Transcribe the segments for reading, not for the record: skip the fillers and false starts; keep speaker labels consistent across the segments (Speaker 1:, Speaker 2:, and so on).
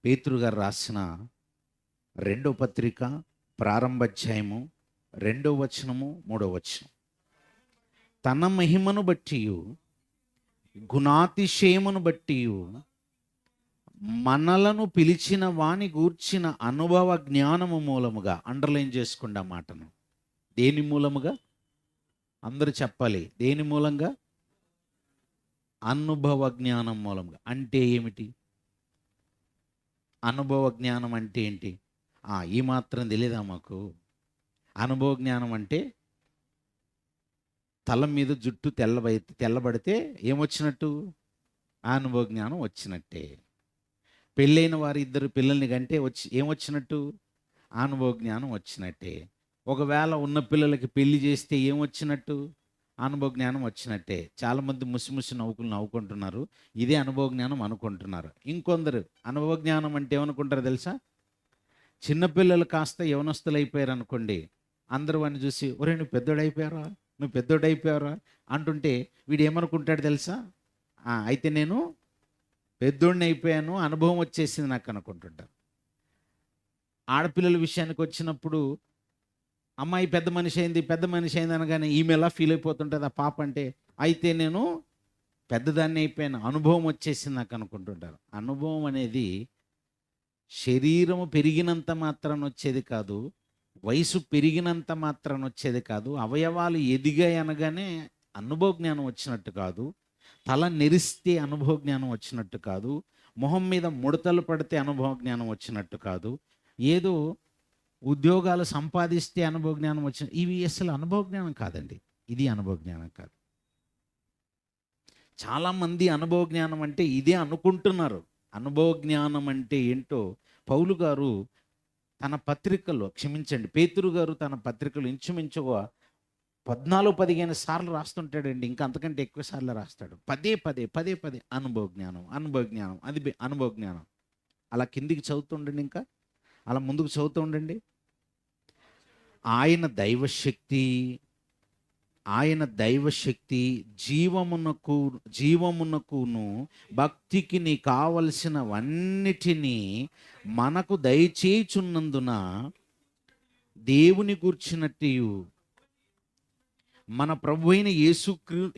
Speaker 1: పేతురు గారు రాసిన రెండో పత్రిక ప్రారంభ అధ్యాయము 2వ వచనము 3వ వచనం. తన మహిమను బట్టి గుణాతిశయమును బట్టి మనలను పిలిచిన వాని గూర్చిన అనుభవ జ్ఞానము మూలముగా, అండర్లైన్ చేసుకోండి ఆ మాటను. దేని మూలముగా? అందరూ చెప్పాలి. దేని మూలంగా? అనుభవ జ్ఞానం మూలంగా. అంటే ఏమిటి అనుభవ జ్ఞానం అంటే ఏంటి? ఈ మాత్రం తెలియదా మాకు? అనుభవ జ్ఞానం అంటే తల మీద జుట్టు తెల్లబడితే ఏమొచ్చినట్టు? అనుభవ జ్ఞానం వచ్చినట్టే. పెళ్ళైన వారి ఇద్దరు పిల్లల్ని కంటే ఏమొచ్చినట్టు? అనుభవ జ్ఞానం వచ్చినట్టే. ఒకవేళ ఉన్న పిల్లలకి పెళ్లి చేస్తే ఏమొచ్చినట్టు? అనుభవ జ్ఞానం వచ్చినట్టే. చాలామంది ముసిముసి నవ్వుకుంటున్నారు. ఇదే అనుభవ జ్ఞానం అనుకుంటున్నారు. ఇంకొందరు అనుభవ జ్ఞానం అంటే ఏమనుకుంటారు తెలుసా? చిన్నపిల్లలు కాస్త యవనస్తులు అయిపోయారు అనుకోండి, అందరూ వాడిని చూసి ఒరే నువ్వు పెద్దోడైపోయారా అంటుంటే వీడు ఏమనుకుంటాడు తెలుసా? అయితే నేను పెద్దోడిని అయిపోయాను, అనుభవం వచ్చేసింది నాకు అనుకుంటుంటారు. ఆడపిల్లల విషయానికి వచ్చినప్పుడు అమ్మాయి పెద్ద మనిషి అయింది అనగానే ఈమె ఎలా ఫీల్ అయిపోతుంటుంది ఆ పాప అంటే, అయితే నేను పెద్దదాన్ని అయిపోయాను, అనుభవం వచ్చేసింది నాకు అనుకుంటుంటారు. అనుభవం అనేది శరీరము పెరిగినంత మాత్రాన వచ్చేది కాదు, వయసు పెరిగినంత మాత్రాన వచ్చేది కాదు, అవయవాలు ఎదిగాయి అనగానే అనుభవ జ్ఞానం వచ్చినట్టు కాదు, తల నెరిస్తే అనుభవ జ్ఞానం వచ్చినట్టు కాదు, మొహం మీద ముడతలు పడితే అనుభవ జ్ఞానం వచ్చినట్టు కాదు, ఏదో ఉద్యోగాలు సంపాదిస్తే అనుభవ జ్ఞానం వచ్చిన, ఇవి అసలు అనుభవ జ్ఞానం కాదండి. ఇది అనుభవ జ్ఞానం కాదు. చాలామంది అనుభవ జ్ఞానం అంటే ఇదే అనుకుంటున్నారు. అనుభవ జ్ఞానం అంటే ఏంటో పౌలు గారు తన పత్రికల్లో, పేతురు గారు తన పత్రికలు ఇంచుమించుగా 14-15 సార్లు రాస్తుంటాడండి. ఇంకా అంతకంటే ఎక్కువ సార్లు రాస్తాడు. పదే అనుభవ జ్ఞానం, అది అనుభవ జ్ఞానం. అలా కిందికి చదువుతుండండి, ఇంకా అలా ముందుకు చదువుతూ ఉండండి. ఆయన దైవశక్తి జీవమునకును భక్తికి నీ కావలసినవన్నిటినీ మనకు దయచేయుచున్నందున దేవుని గూర్చినట్టు, మన ప్రభు అయిన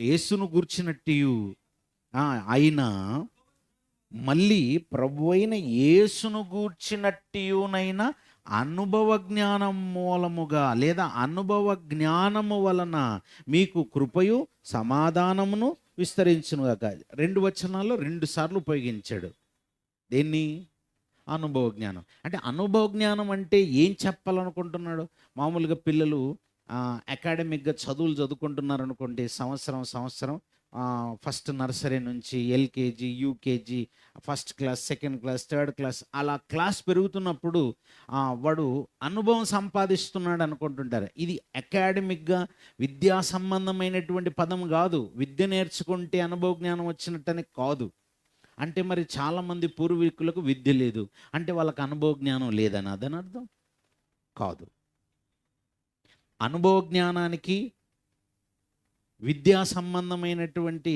Speaker 1: యేసును గూర్చినట్టు, ఆయన మళ్ళీ ప్రభు అయిన యేసును గూర్చినట్టునైనా అనుభవ జ్ఞానం మూలముగా లేదా అనుభవ జ్ఞానము వలన మీకు కృపయు సమాధానమును విస్తరించునుగాక. 2 వచనాల్లో 2 సార్లు ఉపయోగించాడు. దేన్ని? అనుభవ జ్ఞానం. అంటే అనుభవ జ్ఞానం అంటే ఏం చెప్పాలనుకుంటున్నాడు? మామూలుగా పిల్లలు అకాడమిక్గా చదువులు చదువుకుంటున్నారు అనుకోండి, సంవత్సరం ఫస్ట్ నర్సరీ నుంచి LKG, UKG, first class, second class, third class, అలా క్లాస్ పెరుగుతున్నప్పుడు వాడు అనుభవం సంపాదిస్తున్నాడు అనుకుంటుంటారు. ఇది అకాడమిక్గా విద్యా సంబంధమైనటువంటి పదం కాదు. విద్య నేర్చుకుంటే అనుభవ జ్ఞానం వచ్చినట్టని కాదు. అంటే మరి చాలామంది పూర్వీకులకు విద్య లేదు అంటే వాళ్ళకి అనుభవ జ్ఞానం లేదని అదని అర్థం కాదు. అనుభవ జ్ఞానానికి విద్యా సంబంధమైనటువంటి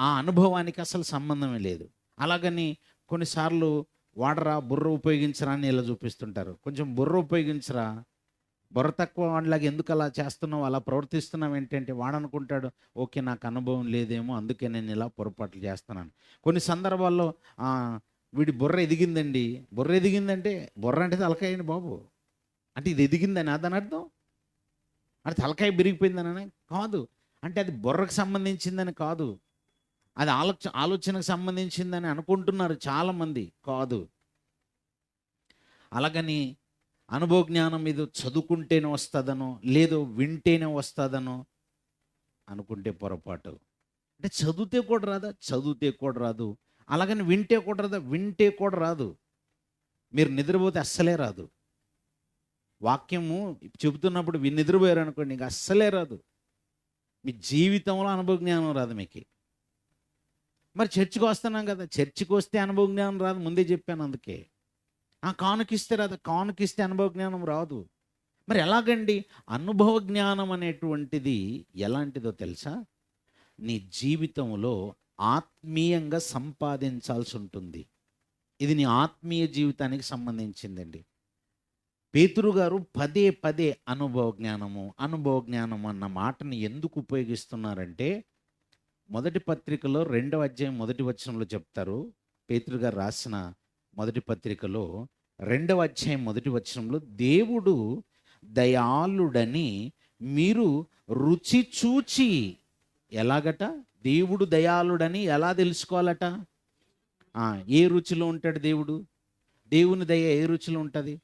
Speaker 1: ఆ అనుభవానికి అసలు సంబంధమే లేదు. అలాగని కొన్నిసార్లు వాడరా, బుర్ర ఉపయోగించరా అని ఇలా చూపిస్తుంటారు. కొంచెం బుర్ర ఉపయోగించరా, బుర్ర తక్కువ వాడిలాగా ఎందుకు అలా చేస్తున్నావు, అలా ప్రవర్తిస్తున్నావు ఏంటంటే వాడు అనుకుంటాడు ఓకే నాకు అనుభవం లేదేమో అందుకే నేను ఇలా పొరపాట్లు చేస్తున్నాను. కొన్ని సందర్భాల్లో వీడి బుర్ర ఎదిగిందండి. బుర్ర ఎదిగిందంటే బుర్ర అంటే తలకాయండి బాబు, అంటే ఇది ఎదిగిందని అదని అర్థం? అంటే తలకాయ బిరిగిపోయిందని కాదు. అంటే అది బుర్రకు సంబంధించిందని కాదు, అది ఆలోచనకు సంబంధించిందని అనుకుంటున్నారు చాలామంది. కాదు. అలాగని అనుభవ జ్ఞానం మీద చదువుకుంటేనే వస్తుందనో లేదో వింటేనే వస్తుందనో అనుకుంటే పొరపాటు. అంటే చదివితే కూడా రాదు. అలాగని వింటే కూడా రాదు. మీరు నిద్రపోతే అస్సలే రాదు. వాక్యము చెబుతున్నప్పుడు నిద్రపోయారు అనుకోండి, ఇంకా అస్సలే రాదు. మీ జీవితంలో అనుభవ జ్ఞానం రాదు మీకు. మరి చర్చికి వస్తున్నాం కదా, చర్చికి వస్తే అనుభవ జ్ఞానం రాదు, ముందే చెప్పాను. అందుకే కానుకిస్తే రాదు, కానుకిస్తే అనుభవ జ్ఞానం రాదు. మరి ఎలాగండి? అనుభవ జ్ఞానం అనేటువంటిది ఎలాంటిదో తెలుసా? నీ జీవితంలో ఆత్మీయంగా సంపాదించాల్సి ఉంటుంది. ఇది నీ ఆత్మీయ జీవితానికి సంబంధించిందండి. పేతురు గారు పదే పదే అనుభవ జ్ఞానము అన్న మాటని ఎందుకు ఉపయోగిస్తున్నారంటే, మొదటి పత్రికలో 2వ అధ్యాయం మొదటి వచనంలో చెప్తారు. పేతురు గారు రాసిన మొదటి పత్రికలో 2వ అధ్యాయం మొదటి వచనంలో, దేవుడు దయాళుడని మీరు రుచి చూచి, ఎలాగట? దేవుడు దయాళుడని ఎలా తెలుసుకోవాలట? ఏ రుచిలో ఉంటాడు దేవుడు? దేవుని దయ ఏ రుచిలో ఉంటుంది?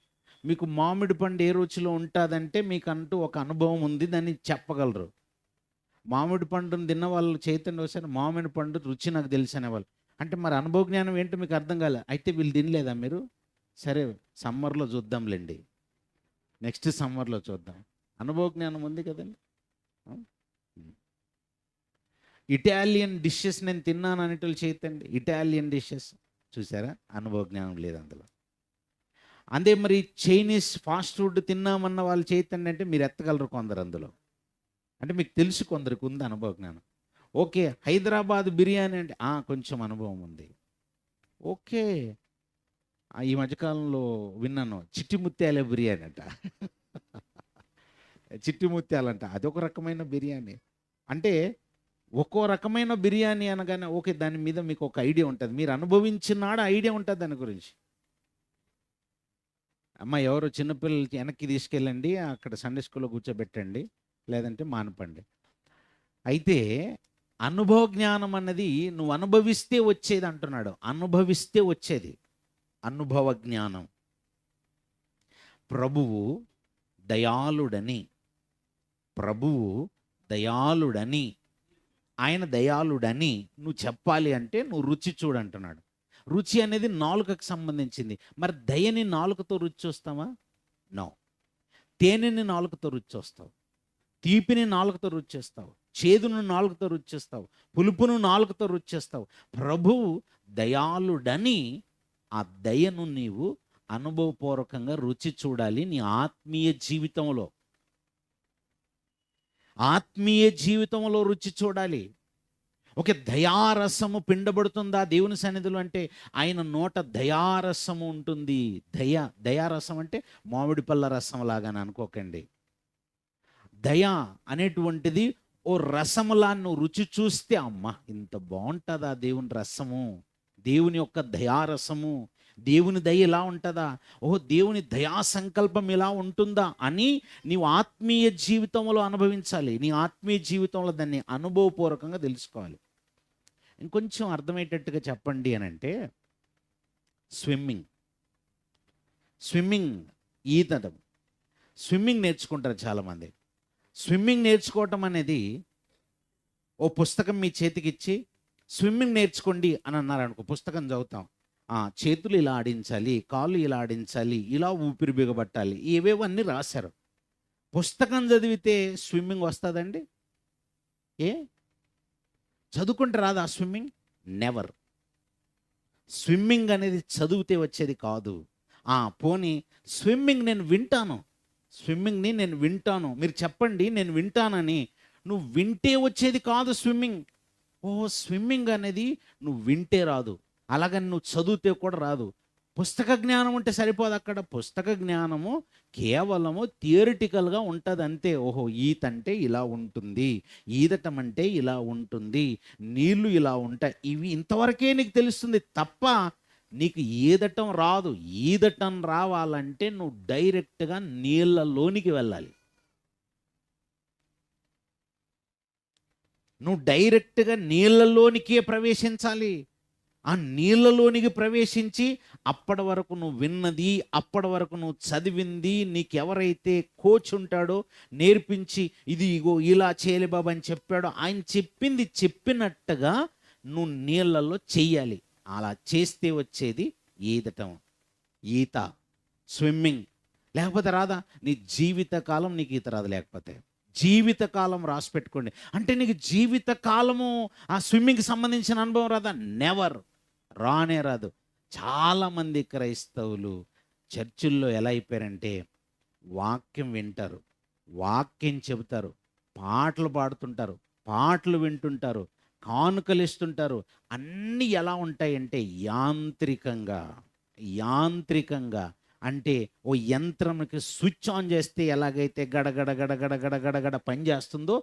Speaker 1: మీకు మామిడి పండు ఏ రుచిలో ఉంటుందంటే మీకంటూ ఒక అనుభవం ఉంది, దాన్ని చెప్పగలరు. మామిడి పండును తిన్న వాళ్ళు చైతన్య ఒకసారి మామిడి పండు రుచి నాకు తెలుసు అనేవాళ్ళు. అంటే మరి అనుభవ జ్ఞానం ఏంటో మీకు అర్థం కాలే. అయితే వీళ్ళు తినలేదా మీరు? సరే, సమ్మర్లో చూద్దాంలేండి, నెక్స్ట్ సమ్మర్లో చూద్దాం. అనుభవ జ్ఞానం ఉంది కదండి. ఇటాలియన్ డిషెస్ నేను తిన్నాను అనేటోళ్ళు చేతండి. ఇటాలియన్ డిషెస్ చూసారా? అనుభవ జ్ఞానం లేదు అందులో. అంతే మరి చైనీస్ ఫాస్ట్ ఫుడ్ తిన్నామన్న వాళ్ళు చేతండి అంటే మీరు ఎత్తగలరు కొందరు అందులో. అంటే మీకు తెలుసు కొందరికి ఉంది అనుభవ జ్ఞానం. ఓకే, హైదరాబాద్ బిర్యానీ అంటే కొంచెం అనుభవం ఉంది. ఓకే, ఈ మధ్యకాలంలో విన్నాను చిట్టి ముత్యాల బిర్యానీ అంట. చిట్టి ముత్యాలంట, అదొక రకమైన బిర్యానీ. అంటే ఒక్కో రకమైన బిర్యానీ అనగానే ఓకే, దాని మీద మీకు ఒక ఐడియా ఉంటుంది. మీరు అనుభవించినాడు ఐడియా ఉంటుంది దాని గురించి. అమ్మ ఎవరు చిన్నపిల్లలకి వెనక్కి తీసుకెళ్ళండి, అక్కడ సండే స్కూల్లో కూర్చోబెట్టండి, లేదంటే మానపండి. అయితే అనుభవ జ్ఞానం అన్నది నువ్వు అనుభవిస్తే వచ్చేది అంటున్నాడు. అనుభవిస్తే వచ్చేది అనుభవ జ్ఞానం. ప్రభువు దయాళుడని, ప్రభువు దయాళుడని, ఆయన దయాళుడని నువ్వు చెప్పాలి అంటే నువ్వు రుచి చూడంటున్నాడు. రుచి అనేది నాలుకకు సంబంధించింది. మరి దయని నాలుకతో రుచి చూస్తావా? నో. తేనెని నాలుకతో రుచి చూస్తావు, తీపిని నాలుకతో రుచి చేస్తావు, చేదును నాలుకతో రుచి చేస్తావు, పులుపును నాలుకతో రుచి చేస్తావు. ప్రభువు దయాళుడని ఆ దయను నీవు అనుభవపూర్వకంగా రుచి చూడాలి నీ ఆత్మీయ జీవితంలో. ఆత్మీయ జీవితంలో రుచి చూడాలి. ఒక దయారసము పిండబడుతుందా దేవుని సన్నిధిలో అంటే ఆయన నోట దయారసము ఉంటుంది. దయారసం అంటే మామిడి పళ్ళ రసం లాగానే అనుకోకండి. దయ అనేటువంటిది ఓ రసములా నువ్వు రుచి చూస్తే అమ్మా ఇంత బాగుంటుందా దేవుని రసము, దేవుని యొక్క దయారసము, దేవుని దయ ఇలా ఉంటుందా, దేవుని దయా సంకల్పం ఇలా ఉంటుందా అని నీవు ఆత్మీయ జీవితంలో అనుభవించాలి. నీ ఆత్మీయ జీవితంలో దాన్ని అనుభవపూర్వకంగా తెలుసుకోవాలి. ఇంకొంచెం అర్థమయ్యేటట్టుగా చెప్పండి అని అంటే స్విమ్మింగ్ ఈదడం, స్విమ్మింగ్ నేర్చుకుంటారు చాలామంది. స్విమ్మింగ్ నేర్చుకోవటం అనేది ఓ పుస్తకం మీ చేతికి ఇచ్చి స్విమ్మింగ్ నేర్చుకోండి అని అన్నారు అనుకో, పుస్తకం చదువుతాం. చేతులు ఇలా ఆడించాలి, కాళ్ళు ఇలా ఆడించాలి, ఇలా ఊపిరి బిగబట్టాలి, ఏవేవో అన్నీ రాశారు. పుస్తకం చదివితే స్విమ్మింగ్ వస్తుందండి? చదువుకుంటే రాదు ఆ స్విమ్మింగ్? నెవర్. స్విమ్మింగ్ అనేది చదివితే వచ్చేది కాదు. పోనీ స్విమ్మింగ్ని నేను వింటాను, మీరు చెప్పండి నేను వింటానని. నువ్వు వింటే వచ్చేది కాదు స్విమ్మింగ్. స్విమ్మింగ్ అనేది నువ్వు వింటే రాదు, అలాగని నువ్వు చదివితే కూడా రాదు. పుస్తక జ్ఞానం ఉంటే సరిపోదు అక్కడ. పుస్తక జ్ఞానము కేవలము థియరిటికల్గా ఉంటుంది అంతే. ఈత అంటే ఇలా ఉంటుంది, ఈదటం అంటే ఇలా ఉంటుంది, నీళ్లు ఇలా ఉంటాయి, ఇవి ఇంతవరకే నీకు తెలుస్తుంది తప్ప నీకు ఈదటం రాదు. ఈదటం రావాలంటే నువ్వు డైరెక్ట్గా నీళ్ళలోనికి వెళ్ళాలి. నువ్వు డైరెక్ట్గా నీళ్ళలోనికే ప్రవేశించాలి. ఆ నీళ్ళలోనికి ప్రవేశించి అప్పటి వరకు నువ్వు విన్నది, అప్పటి వరకు నువ్వు చదివింది, నీకు ఎవరైతే కోచ్ ఉంటాడో నేర్పించి ఇది ఇగో ఇలా చేయాలి బాబా అని చెప్పాడో ఆయన చెప్పింది చెప్పినట్టుగా నువ్వు నీళ్ళల్లో చెయ్యాలి. అలా చేస్తే వచ్చేది ఈత, స్విమ్మింగ్. లేకపోతే రాదా? నీ జీవితకాలం నీకు ఈత రాదు. లేకపోతే జీవితకాలం రాసి పెట్టుకోండి. అంటే నీకు జీవితకాలము ఆ స్విమ్మింగ్కి సంబంధించిన అనుభవం రాదా? నెవర్, రానే రాదు. చాలామంది క్రైస్తవులు చర్చిల్లో ఎలా అయిపోయారంటే వాక్యం వింటారు, వాక్యం చెబుతారు, పాటలు పాడుతుంటారు, పాటలు వింటుంటారు, కానుకలు ఇస్తుంటారు. అన్నీ ఎలా ఉంటాయంటే యాంత్రికంగా, యాంత్రికంగా అంటే ఓ యంత్రంకి స్విచ్ ఆన్ చేస్తే ఎలాగైతే గడగడ గడగడ గడగడ పని చేస్తుందో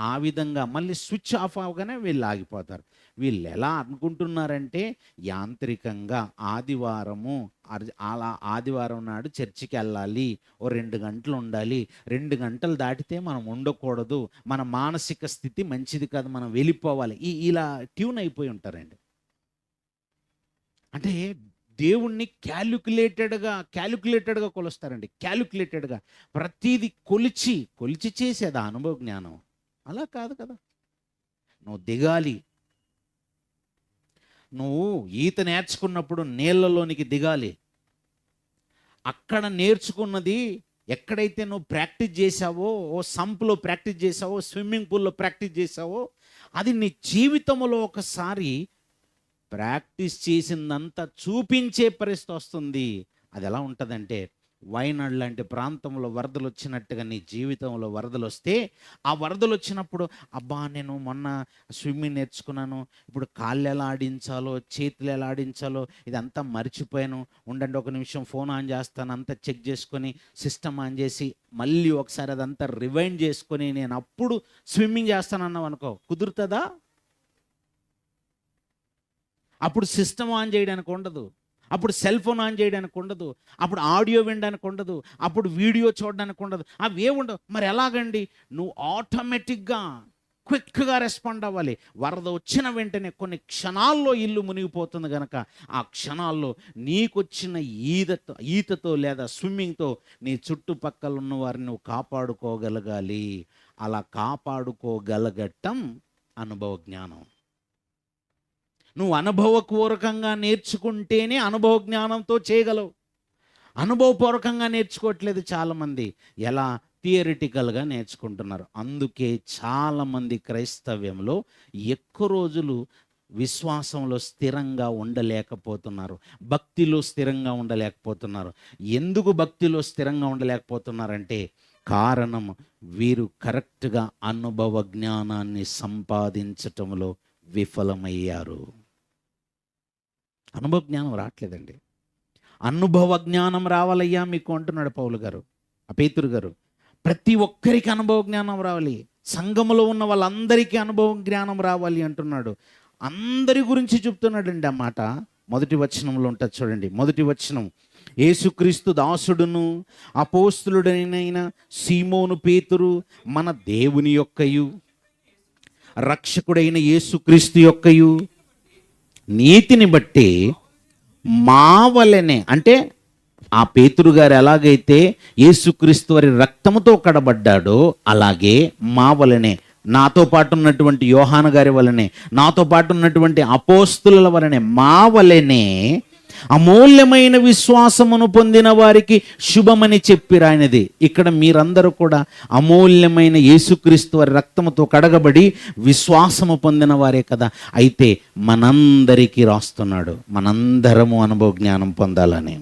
Speaker 1: ఆ విధంగా మళ్ళీ స్విచ్ ఆఫ్ అవగానే వీళ్ళు ఆగిపోతారు. వీళ్ళు ఎలా అనుకుంటున్నారంటే యాంత్రికంగా ఆదివారము అలా ఆదివారం నాడు చర్చికి వెళ్ళాలి, ఓ 2 గంటలు ఉండాలి, 2 గంటలు దాటితే మనం ఉండకూడదు, మన మానసిక స్థితి మంచిది కాదు, మనం వెళ్ళిపోవాలి, ఇలా ట్యూన్ అయిపోయి ఉంటారండి. అంటే దేవుణ్ణి క్యాలిక్యులేటెడ్గా కొలుస్తారండి. క్యాలిక్యులేటెడ్గా ప్రతీది కొలిచి చేసేదా అనుభవ జ్ఞానం? అలా కాదు కదా. నువ్వు దిగాలి, నువ్వు ఈత నేర్చుకున్నప్పుడు నీళ్ళలోనికి దిగాలి. అక్కడ నేర్చుకున్నది ఎక్కడైతే నువ్వు ప్రాక్టీస్ చేసావో, ఓ సంపులో ప్రాక్టీస్ చేసావో, స్విమ్మింగ్ పూల్లో ప్రాక్టీస్ చేసావో, అది నీ జీవితంలో ఒకసారి ప్రాక్టీస్ చేసిందంతా చూపించే పరిస్థితి వస్తుంది. అది ఎలా ఉంటుందంటే వైనాడ్ లాంటి ప్రాంతంలో వరదలు వచ్చినట్టుగా నీ జీవితంలో వరదలు వస్తే, ఆ వరదలు వచ్చినప్పుడు అబ్బా నేను మొన్న స్విమ్మింగ్ నేర్చుకున్నాను, ఇప్పుడు కాళ్ళు ఎలా ఆడించాలో, చేతులు ఎలా ఆడించాలో ఇదంతా మర్చిపోయాను, ఉండండి ఒక నిమిషం ఫోన్ ఆన్ చేస్తాను, అంతా చెక్ చేసుకొని సిస్టమ్ ఆన్ చేసి మళ్ళీ ఒకసారి అదంతా రివైండ్ చేసుకొని నేను అప్పుడు స్విమ్మింగ్ చేస్తానన్నావు అనుకో, కుదురుతుందా? అప్పుడు సిస్టమ్ ఆన్ చేయడానికి ఉండదు, అప్పుడు సెల్ ఫోన్ ఆన్ చేయడానికి ఉండదు, అప్పుడు ఆడియో వినడానికి ఉండదు, అప్పుడు వీడియో చూడడానికి ఉండదు, అవి ఉండవు. మరి ఎలాగండి? నువ్వు ఆటోమేటిక్గా క్విక్గా రెస్పాండ్ అవ్వాలి. వరద వచ్చిన వెంటనే కొన్ని క్షణాల్లో ఇల్లు మునిగిపోతుంది కనుక ఆ క్షణాల్లో నీకొచ్చిన ఈతతో లేదా స్విమ్మింగ్తో నీ చుట్టుపక్కల ఉన్న వారిని నువ్వు కాపాడుకోగలగాలి. అలా కాపాడుకోగలగటం అనుభవ జ్ఞానం. నువ్వు అనుభవపూర్వకంగా నేర్చుకుంటేనే అనుభవ జ్ఞానంతో చేయగలవు. అనుభవపూర్వకంగా నేర్చుకోవట్లేదు చాలామంది, ఎలా థియరిటికల్గా నేర్చుకుంటున్నారు. అందుకే చాలామంది క్రైస్తవ్యంలో ఎక్కువ రోజులు విశ్వాసంలో స్థిరంగా ఉండలేకపోతున్నారు, భక్తిలో స్థిరంగా ఉండలేకపోతున్నారు. ఎందుకు భక్తిలో స్థిరంగా ఉండలేకపోతున్నారంటే కారణం వీరు కరెక్ట్గా అనుభవ జ్ఞానాన్ని సంపాదించటంలో విఫలమయ్యారు. అనుభవ జ్ఞానం రావట్లేదండి. అనుభవ జ్ఞానం రావాలయ్యా మీకు అంటున్నాడు పౌలు గారు, పేతురు గారు. ప్రతి ఒక్కరికి అనుభవ జ్ఞానం రావాలి, సంఘములో ఉన్న వాళ్ళందరికీ అనుభవ జ్ఞానం రావాలి అంటున్నాడు. అందరి గురించి చెప్తున్నాడండి ఆ మాట. మొదటి వచనంలో ఉంటుంది చూడండి. మొదటి వచనం, యేసుక్రీస్తు దాసుడును అపోస్తలుడైన సీమోను పేతురు మన దేవుని యొక్కయు రక్షకుడైన యేసుక్రీస్తు యొక్కయు నీతిని బట్టి మా వలెనే, అంటే ఆ పేతురు గారు ఎలాగైతే యేసుక్రీస్తు వారి రక్తముతో కడబడ్డాడో అలాగే మా వలనే, నాతో పాటు ఉన్నటువంటి యోహాను గారి వలనే, నాతో పాటు ఉన్నటువంటి అపోస్తుల వలనే, మా వలనే అమూల్యమైన విశ్వాసమును పొందిన వారికి శుభమని చెప్పిరాయనది. ఇక్కడ మీరందరూ కూడా అమూల్యమైన యేసుక్రీస్తు వారి రక్తముతో కడగబడి విశ్వాసము పొందిన వారే కదా. అయితే మనందరికీ రాస్తున్నాడు, మనందరము అనుభవ జ్ఞానం పొందాలని.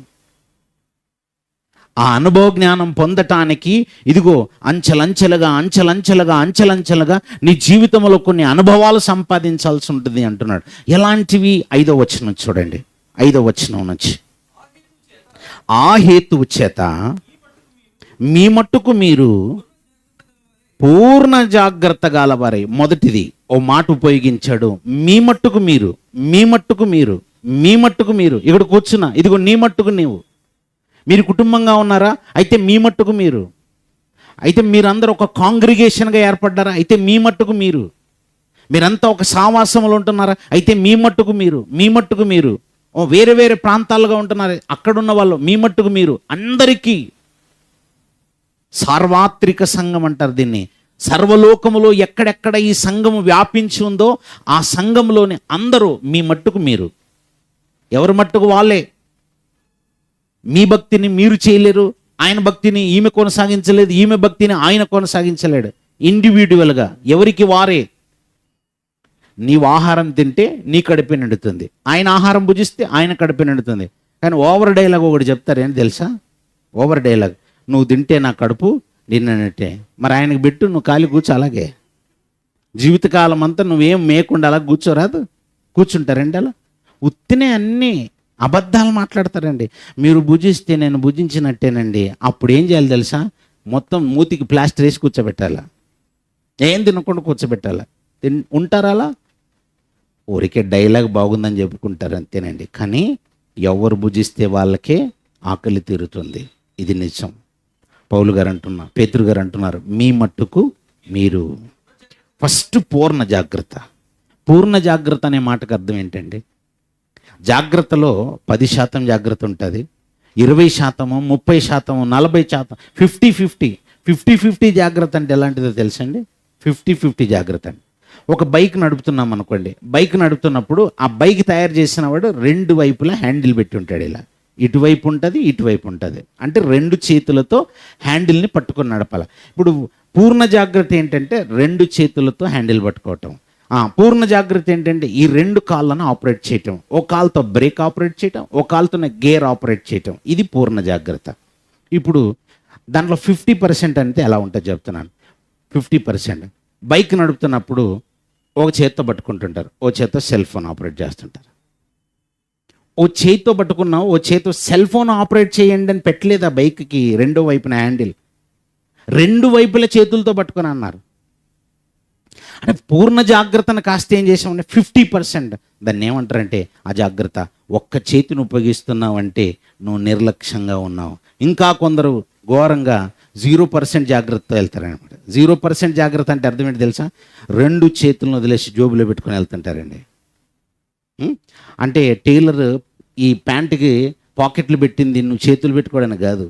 Speaker 1: ఆ అనుభవ జ్ఞానం పొందటానికి ఇదిగో అంచెలంచెలుగా నీ జీవితంలో కొన్ని అనుభవాలు సంపాదించాల్సి ఉంటుంది అంటున్నాడు. ఎలాంటివి? 5వ వచనం చూడండి. 5వ వచనం నుంచి, ఆ హేతువు చేత మీ మట్టుకు మీరు పూర్ణ జాగ్రత్త గలవారై. మొదటిది ఓ మాట ఉపయోగించాడు, మీ మట్టుకు మీరు, మీ మట్టుకు మీరు, మీ మట్టుకు మీరు. ఇక్కడ కూర్చున్నా, ఇదిగో నీ మట్టుకు నీవు. మీరు కుటుంబంగా ఉన్నారా? అయితే మీ మట్టుకు మీరు. అయితే మీరందరూ ఒక కాంగ్రిగేషన్గా ఏర్పడ్డారా? అయితే మీ మట్టుకు మీరు. మీరంతా ఒక సావాసంలో ఉంటున్నారా? అయితే మీ మట్టుకు మీరు, మీ మట్టుకు మీరు. వేరే వేరే ప్రాంతాలుగా ఉంటున్నారు, అక్కడున్న వాళ్ళు మీ మట్టుకు మీరు. అందరికీ సార్వత్రిక సంఘం అంటారు దీన్ని. సర్వలోకములో ఎక్కడెక్కడ ఈ సంఘము వ్యాపించి ఉందో ఆ సంఘంలోని అందరూ మీ మట్టుకు మీరు. ఎవరి మట్టుకు వాళ్ళే. మీ భక్తిని మీరు చేయలేరు, ఆయన భక్తిని ఈమె కొనసాగించలేదు, ఈమె భక్తిని ఆయన కొనసాగించలేడు. ఇండివిజువల్గా ఎవరికి వారే. నీవు ఆహారం తింటే నీ కడుపు నిండుతుంది, ఆయన ఆహారం భుజిస్తే ఆయన కడుపు నిండుతుంది. కానీ ఓవర్ డైలాగ్ ఒకటి చెప్తారు, ఏంటి తెలుసా? ఓవర్ డైలాగ్, నువ్వు తింటే నా కడుపు నిన్నట్టే, మరి ఆయనకు పెట్టు, నువ్వు ఖాళీ కూర్చో అలాగే. జీవితకాలం అంతా నువ్వేం మేకుండా అలా కూర్చోరాదు. కూర్చుంటారండి అలా. ఉత్తినే అన్నీ అబద్ధాలు మాట్లాడతారండి. మీరు భుజిస్తే నేను భుజించినట్టేనండి. అప్పుడు ఏం చేయాలి తెలుసా? మొత్తం మూతికి ప్లాస్టర్ వేసి కూర్చోబెట్టాలా, ఏం తినకుండా కూర్చోబెట్టాలా. ఉంటారా అలా? ఊరికే డైలాగ్ బాగుందని చెప్పుకుంటారు అంతేనండి. కానీ ఎవరు భుజిస్తే వాళ్ళకే ఆకలి తీరుతుంది. ఇది నిజం. పౌలు గారు అంటున్నారు, పేతురు గారు అంటున్నారు, మీ మట్టుకు మీరు. ఫస్ట్ పూర్ణ జాగ్రత్త. పూర్ణ జాగ్రత్త అనే మాటకు అర్థం ఏంటండి? జాగ్రత్తలో 10% జాగ్రత్త ఉంటుంది, 20%, 30%, 40%, 50-50. 50-50 జాగ్రత్త అంటే ఎలాంటిదో తెలుసండి? 50-50 జాగ్రత్త అండి. ఒక బైక్ నడుపుతున్నాం అనుకోండి. బైక్ నడుపుతున్నప్పుడు ఆ బైక్ తయారు చేసిన వాడు 2 వైపులా హ్యాండిల్ పెట్టి ఉంటాడు. ఇలా ఇటువైపు ఉంటుంది, ఇటువైపు ఉంటుంది. అంటే 2 చేతులతో హ్యాండిల్ని పట్టుకొని నడపాలి. ఇప్పుడు పూర్ణ జాగ్రత్త ఏంటంటే 2 చేతులతో హ్యాండిల్ పట్టుకోవటం. పూర్ణ జాగ్రత్త ఏంటంటే ఈ 2 కాళ్ళను ఆపరేట్ చేయటం. ఓ కాలుతో బ్రేక్ ఆపరేట్ చేయటం, ఓ కాలుతో గేర్ ఆపరేట్ చేయటం. ఇది పూర్ణ జాగ్రత్త. ఇప్పుడు దాంట్లో 50% అంటే ఎలా ఉంటుందో చెప్తున్నాను. 50% బైక్ నడుపుతున్నప్పుడు ఒక చేత్తో పట్టుకుంటుంటారు, ఓ చేత్తో సెల్ ఫోన్ ఆపరేట్ చేస్తుంటారు. ఓ చేతితో పట్టుకున్నావు, ఓ చేతితో సెల్ ఫోన్ ఆపరేట్ చేయండి అని పెట్టలేదు ఆ బైక్కి రెండో వైపున హ్యాండిల్. 2 వైపుల చేతులతో పట్టుకొని అన్నారు. అంటే పూర్ణ జాగ్రత్తను కాస్త ఏం చేసామంటే 50%. దాన్ని ఏమంటారంటే ఆ జాగ్రత్త. ఒక్క చేతిని ఉపయోగిస్తున్నావంటే నువ్వు నిర్లక్ష్యంగా ఉన్నావు. ఇంకా కొందరు ఘోరంగా 0% జాగ్రత్త వెళ్తారనమాట. 0% జాగ్రత్త అంటే అర్థం ఏంటి తెలుసా? 2 చేతులను వదిలేసి జోబులో పెట్టుకొని వెళ్తుంటారండి. అంటే టైలర్ ఈ ప్యాంటుకి పాకెట్లు పెట్టింది నువ్వు చేతులు పెట్టుకోవడానికి కాదు,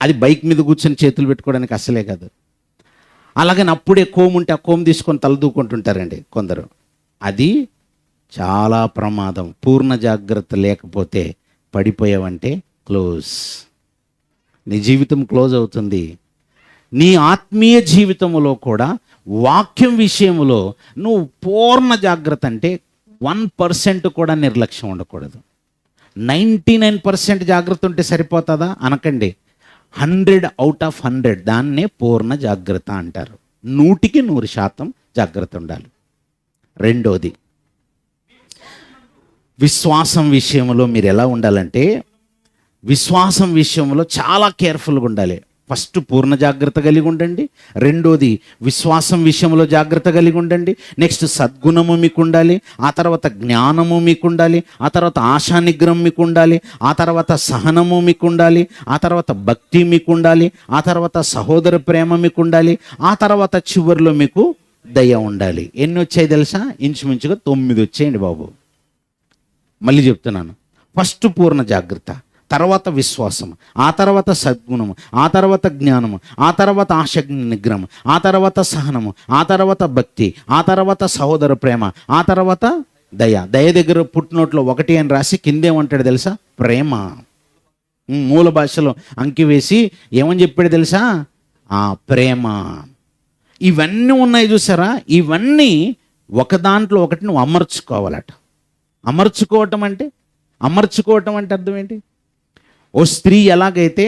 Speaker 1: అది బైక్ మీద కూర్చొని చేతులు పెట్టుకోవడానికి అసలే కాదు. అలాగని అప్పుడే కోము ఉంటే ఆ కోము తీసుకొని తలదూకుంటుంటారండి కొందరు. అది చాలా ప్రమాదం. పూర్ణ జాగ్రత్త లేకపోతే పడిపోయావంటే క్లోజ్. నీ జీవితం క్లోజ్ అవుతుంది. నీ ఆత్మీయ జీవితంలో కూడా వాక్యం విషయంలో నువ్వు పూర్ణ జాగ్రత్త అంటే 1% కూడా నిర్లక్ష్యం ఉండకూడదు. 99% జాగ్రత్త ఉంటే సరిపోతుందా అనకండి. 100 out of 100 దాన్నే పూర్ణ జాగ్రత్త అంటారు. 100% జాగ్రత్త ఉండాలి. రెండోది, విశ్వాసం విషయంలో మీరు ఎలా ఉండాలంటే, విశ్వాసం విషయంలో చాలా కేర్ఫుల్గా ఉండాలి. ఫస్ట్ పూర్ణ జాగ్రత్త కలిగి ఉండండి. రెండోది విశ్వాసం విషయంలో జాగ్రత్త కలిగి ఉండండి. నెక్స్ట్ సద్గుణము మీకు ఉండాలి. ఆ తర్వాత జ్ఞానము మీకు ఉండాలి. ఆ తర్వాత ఆశా నిగ్రహం మీకు ఉండాలి. ఆ తర్వాత సహనము మీకు ఉండాలి. ఆ తర్వాత భక్తి మీకు ఉండాలి. ఆ తర్వాత సహోదర ప్రేమ మీకు ఉండాలి. ఆ తర్వాత చివరిలో మీకు దయ ఉండాలి. ఎన్ని వచ్చాయి తెలుసా? ఇంచుమించుగా 9 వచ్చేయండి బాబు. మళ్ళీ చెప్తున్నాను. ఫస్ట్ పూర్ణ జాగ్రత్త, తర్వాత విశ్వాసం, ఆ తర్వాత సద్గుణము, ఆ తర్వాత జ్ఞానము, ఆ తర్వాత ఆశ నిగ్రహము, ఆ తర్వాత సహనము, ఆ తర్వాత భక్తి, ఆ తర్వాత సహోదర ప్రేమ, ఆ తర్వాత దయ. దయ దగ్గర పుట్టినోట్లో 1 అని రాసి కిందేమంటాడు తెలుసా? ప్రేమ. మూల భాషలో అంకి వేసి ఏమని చెప్పాడు తెలుసా? ప్రేమ. ఇవన్నీ ఉన్నాయి చూసారా? ఇవన్నీ ఒక దాంట్లో ఒకటి నువ్వు అమర్చుకోవాలట. అమర్చుకోవటం అంటే అర్థం ఏంటి? ఓ స్త్రీ ఎలాగైతే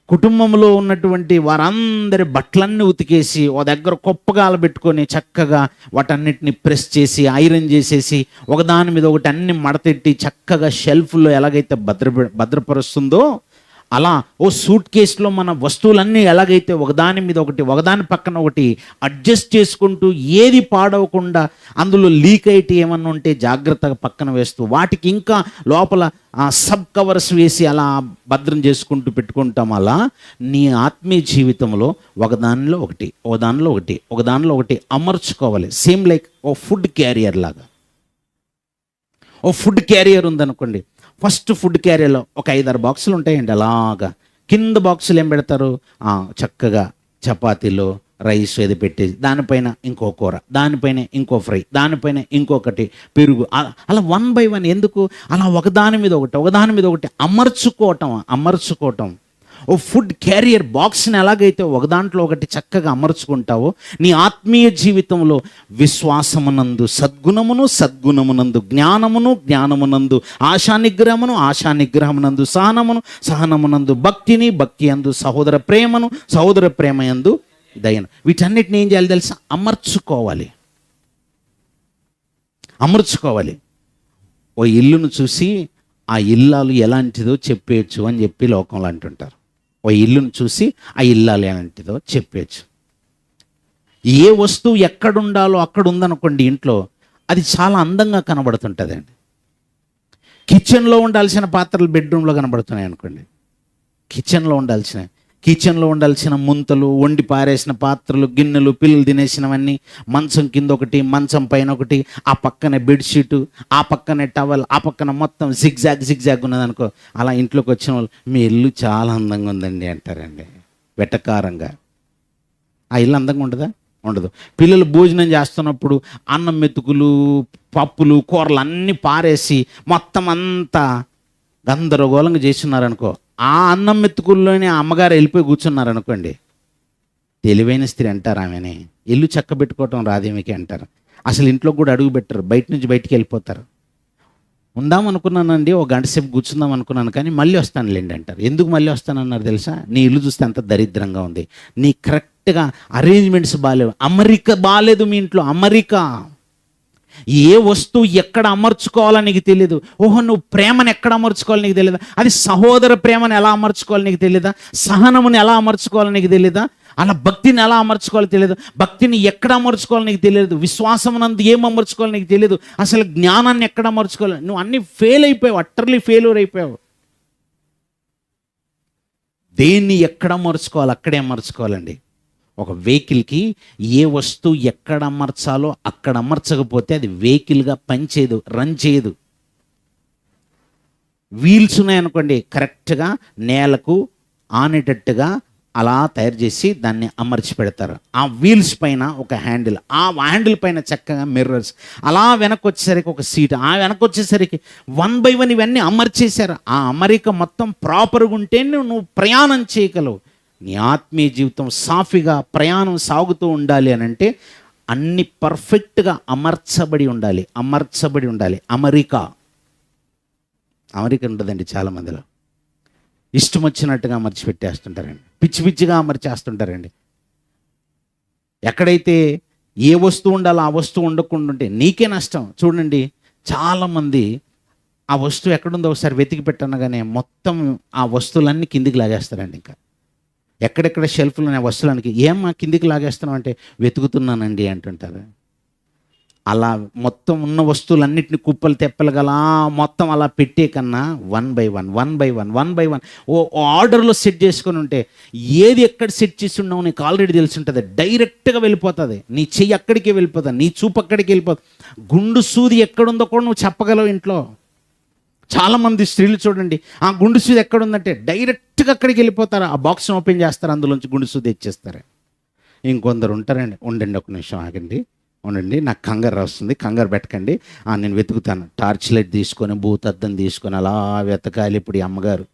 Speaker 1: కుటుంబంలో ఉన్నటువంటి వారందరి బట్టలన్నీ ఉతికేసి ఓ దగ్గర కుప్పగాల పెట్టుకొని చక్కగా వాటన్నిటిని ప్రెస్ చేసి ఐరన్ చేసేసి ఒకదాని మీద ఒకటి అన్ని మడతెట్టి చక్కగా షెల్ఫ్లో ఎలాగైతే భద్రపరుస్తుందో, అలా ఓ సూట్ కేసులో మన వస్తువులన్నీ ఎలాగైతే ఒకదాని మీద ఒకటి ఒకదాని పక్కన ఒకటి అడ్జస్ట్ చేసుకుంటూ ఏది పాడవకుండా అందులో లీక్ అయితే ఏమన్నా ఉంటే జాగ్రత్తగా పక్కన వేస్తూ వాటికి ఇంకా లోపల సబ్ కవర్స్ వేసి అలా భద్రం చేసుకుంటూ పెట్టుకుంటాం. అలా నీ ఆత్మీయ జీవితంలో ఒకదానిలో ఒకటి అమర్చుకోవాలి. సేమ్ లైక్ ఓ ఫుడ్ క్యారియర్ లాగా. ఓ ఫుడ్ క్యారియర్ ఉందనుకోండి. ఫస్ట్ ఫుడ్ క్యారియర్లో ఒక 5-6 బాక్సులు ఉంటాయండి. అలాగా కింద బాక్సులు ఏం పెడతారు? చక్కగా చపాతీలో రైస్ ఏది పెట్టేసి దానిపైన ఇంకో కూర, దానిపైన ఇంకో ఫ్రై, దానిపైన ఇంకొకటి పెరుగు, అలా 1 by 1. ఎందుకు అలా ఒకదాని మీద ఒకటి అమర్చుకోవటం. ఓ ఫుడ్ క్యారియర్ బాక్స్ని ఎలాగైతే ఒకదాంట్లో ఒకటి చక్కగా అమర్చుకుంటావో నీ ఆత్మీయ జీవితంలో విశ్వాసమునందు సద్గుణమునందు జ్ఞానమునందు ఆశా నిగ్రహమునందు సహనమునందు భక్తి యందు సహోదర ప్రేమయందు దయ్యం. వీటన్నిటిని ఏం చేయాలి తెలుసా? అమర్చుకోవాలి. ఓ ఇల్లును చూసి ఆ ఇల్లాలు ఎలాంటిదో చెప్పేయచ్చు అని చెప్పి లోకంలో అంటుంటారు. ఓ ఇల్లును చూసి ఆ ఇల్లాలు ఎలాంటిదో చెప్పేయచ్చు. ఏ వస్తువు ఎక్కడుండాలో అక్కడ ఉందనుకోండి ఇంట్లో, అది చాలా అందంగా కనబడుతుంటుందండి. కిచెన్లో ఉండాల్సిన పాత్రలు బెడ్రూమ్లో కనబడుతున్నాయి అనుకోండి. కిచెన్లో ఉండాల్సిన ముంతలు, వండి పారేసిన పాత్రలు, గిన్నెలు, పిల్లలు తినేసినవన్నీ మంచం కింద ఒకటి, మంచం పైన ఒకటి, ఆ పక్కనే బెడ్షీటు, ఆ పక్కనే టవల్, ఆ పక్కన మొత్తం జిగ్జాగ్ ఉన్నదనుకో, అలా ఇంట్లోకి వచ్చిన వాళ్ళు మీ ఇల్లు చాలా అందంగా ఉందండి అంటారండి వెటకారంగా. ఆ ఇల్లు అందంగా ఉండదు. పిల్లలు భోజనం చేస్తున్నప్పుడు అన్నం మెతుకులు, పప్పులు, కూరలు అన్నీ పారేసి మొత్తం అంతా గందరగోళంగా చేస్తున్నారనుకో, ఆ అన్నం మెతుకుల్లోనే అమ్మగారు వెళ్ళిపోయి కూర్చున్నారనుకోండి, తెలివైన స్త్రీ అంటారు ఆమెని. ఇల్లు చక్కబెట్టుకోవటం రాదేమికి అంటారు. అసలు ఇంట్లో కూడా అడుగు పెట్టరు, బయటికి వెళ్ళిపోతారు. ఉందామనుకున్నానండి, ఒక గంట సేపు కూర్చుందాం అనుకున్నాను, కానీ మళ్ళీ వస్తానులేండి అంటారు. ఎందుకు మళ్ళీ వస్తానన్నారు తెలుసా? నీ ఇల్లు చూస్తే అంత దరిద్రంగా ఉంది, నీ కరెక్ట్గా అరేంజ్మెంట్స్ బాగాలేవు, అమరిక బాగాలేదు మీ ఇంట్లో. ఏ వస్తువు ఎక్కడ అమర్చుకోవాలో నీకు తెలియదు. నువ్వు ప్రేమను ఎక్కడ అమర్చుకోవాలో నీకు తెలియదా? అది సహోదర ప్రేమను ఎలా అమర్చుకోవాలో నీకు తెలియదా? సహనముని ఎలా అమర్చుకోవాలో నీకు తెలియదా? అలా భక్తిని ఎలా అమర్చుకోవాలో తెలియదు. భక్తిని ఎక్కడ అమర్చుకోవాలో నీకు తెలియదు. విశ్వాసమునందు ఏం అమర్చుకోవాలో నీకు తెలియదు. అసలు జ్ఞానాన్ని ఎక్కడ అమర్చుకోవాలి? నువ్వు అన్ని ఫెయిల్ అయిపోయావు, అట్టర్లీ ఫెయిల్యూర్ అయిపోయావు. దేన్ని ఎక్కడ అమర్చుకోవాలి అక్కడే అమర్చుకోవాలండి. ఒక వెహికల్కి ఏ వస్తువు ఎక్కడ అమర్చాలో అక్కడ అమర్చకపోతే అది వెహికల్గా పనిచేయదు, రన్ చేయదు. వీల్స్ ఉన్నాయనుకోండి, కరెక్ట్గా నేలకు ఆనేటట్టుగా అలా తయారు చేసి దాన్ని అమర్చి పెడతారు. ఆ వీల్స్ పైన ఒక హ్యాండిల్, ఆ హ్యాండిల్ పైన చక్కగా మిర్రర్స్, అలా వెనక్కి వచ్చేసరికి ఒక సీట్, ఆ వెనక్కి వచ్చేసరికి 1 by 1 ఇవన్నీ అమర్చేశారు. ఆ అమరిక మొత్తం ప్రాపర్గా ఉంటే నువ్వు ప్రయాణం చేయగలవు. నీ ఆత్మీయ జీవితం సాఫీగా ప్రయాణం సాగుతూ ఉండాలి అని అంటే అన్ని పర్ఫెక్ట్గా అమర్చబడి ఉండాలి. అమరిక ఉండదండి చాలామందిలో. ఇష్టం వచ్చినట్టుగా అమర్చి పెట్టేస్తుంటారండి, పిచ్చిగా అమర్చేస్తుంటారండి. ఎక్కడైతే ఏ వస్తువు ఉండాలో ఆ వస్తువు ఉండకుండా ఉంటే నీకే నష్టం. చూడండి, చాలామంది ఆ వస్తువు ఎక్కడుందో ఒకసారి వెతికి పెట్టనగానే మొత్తం ఆ వస్తువులన్నీ కిందికి లాగేస్తారండి. ఇంకా ఎక్కడెక్కడ షెల్ఫ్లు ఉన్నాయి వస్తువులకి, ఏమ్మా కిందికి లాగేస్తున్నాం అంటే ఓ అంటుంటారు. అలా మొత్తం ఉన్న వస్తువులన్నింటినీ కుప్పలు తెప్పలుగా మొత్తం అలా పెట్టే కన్నా 1 by 1 ఓ ఆర్డర్లో సెట్ చేసుకొని ఉంటే ఏది ఎక్కడ సెట్ చేసి ఉన్నావు నీకు ఆల్రెడీ తెలిసి ఉంటుంది. డైరెక్ట్గా వెళ్ళిపోతుంది, నీ చెయ్యి అక్కడికే వెళ్ళిపోతుంది, నీ చూపు అక్కడికి వెళ్ళిపోతుంది. గుండు సూది ఎక్కడుందో కూడా నువ్వు చెప్పగలవు ఇంట్లో. చాలామంది స్త్రీలు చూడండి, ఆ గుండు సూది ఎక్కడుందంటే డైరెక్ట్గా అక్కడికి వెళ్ళిపోతారు, ఆ బాక్స్ని ఓపెన్ చేస్తారు, అందులోంచి గుండు సూది ఇచ్చేస్తారు. ఇంకొందరు ఉంటారండి, ఉండండి ఒక నిమిషం ఆగండి, నాకు కంగారు వస్తుంది, కంగారు పెట్టకండి, నేను వెతుకుతాను. టార్చ్ లైట్ తీసుకొని భూతద్దం తీసుకొని అలా వెతకాలి. ఇప్పుడు ఈ అమ్మగారు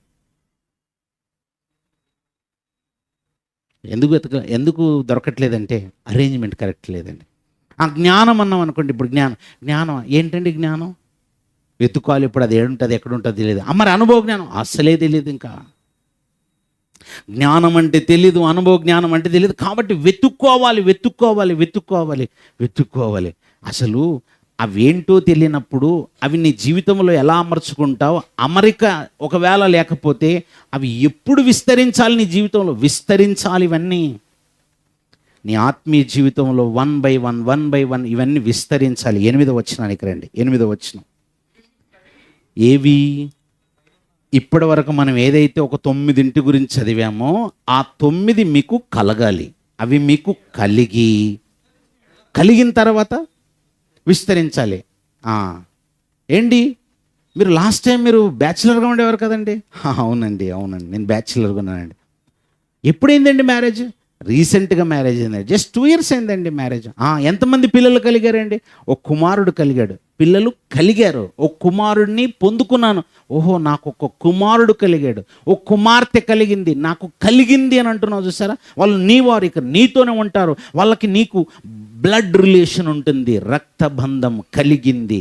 Speaker 1: ఎందుకు దొరకట్లేదంటే అరేంజ్మెంట్ కరెక్ట్ లేదండి. ఆ జ్ఞానం అన్నాం అనుకోండి, ఇప్పుడు జ్ఞానం ఏంటండి? జ్ఞానం వెతుక్కోవాలి. ఇప్పుడు అది ఏడుంటుంది, ఎక్కడుంటుంది తెలియదు. మరి అనుభవ జ్ఞానం అస్సలే తెలియదు. ఇంకా జ్ఞానం అంటే తెలీదు, అనుభవ జ్ఞానం అంటే తెలియదు. కాబట్టి వెతుక్కోవాలి. అసలు అవేంటో తెలియనప్పుడు అవి నీ జీవితంలో ఎలా అమర్చుకుంటావు? అమరిక ఒకవేళ లేకపోతే అవి ఎప్పుడు విస్తరించాలి? నీ జీవితంలో విస్తరించాలి. ఇవన్నీ నీ ఆత్మీయ జీవితంలో 1 by 1 ఇవన్నీ విస్తరించాలి. 8వ వచనానికి రండి. 8వ వచనం ఏవి? ఇప్పటి వరకు మనం ఏదైతే ఒక 9 గురించి చదివామో ఆ 9 మీకు కలగాలి. అవి మీకు కలిగిన తర్వాత విస్తరించాలి. ఏంటి, మీరు లాస్ట్ టైం మీరు బ్యాచిలర్గా ఉండేవారు కదండి? అవునండి, నేను బ్యాచిలర్గా ఉన్నానండి. ఎప్పుడైందండి మ్యారేజ్? రీసెంట్గా మ్యారేజ్ అయిందండి, జస్ట్ 2 years అయిందండి మ్యారేజ్. ఎంతమంది పిల్లలు కలిగారండి? ఒక కుమారుడు కలిగాడు. పిల్లలు కలిగారు. ఒక కుమారుడిని పొందుకున్నాను. నాకు ఒక కుమారుడు కలిగాడు, ఒక కుమార్తె కలిగింది, నాకు కలిగింది అని అంటున్నావు చూసారా? వాళ్ళు నీ వారు, ఇక నీతోనే ఉంటారు. వాళ్ళకి నీకు బ్లడ్ రిలేషన్ ఉంటుంది, రక్తబంధం కలిగింది.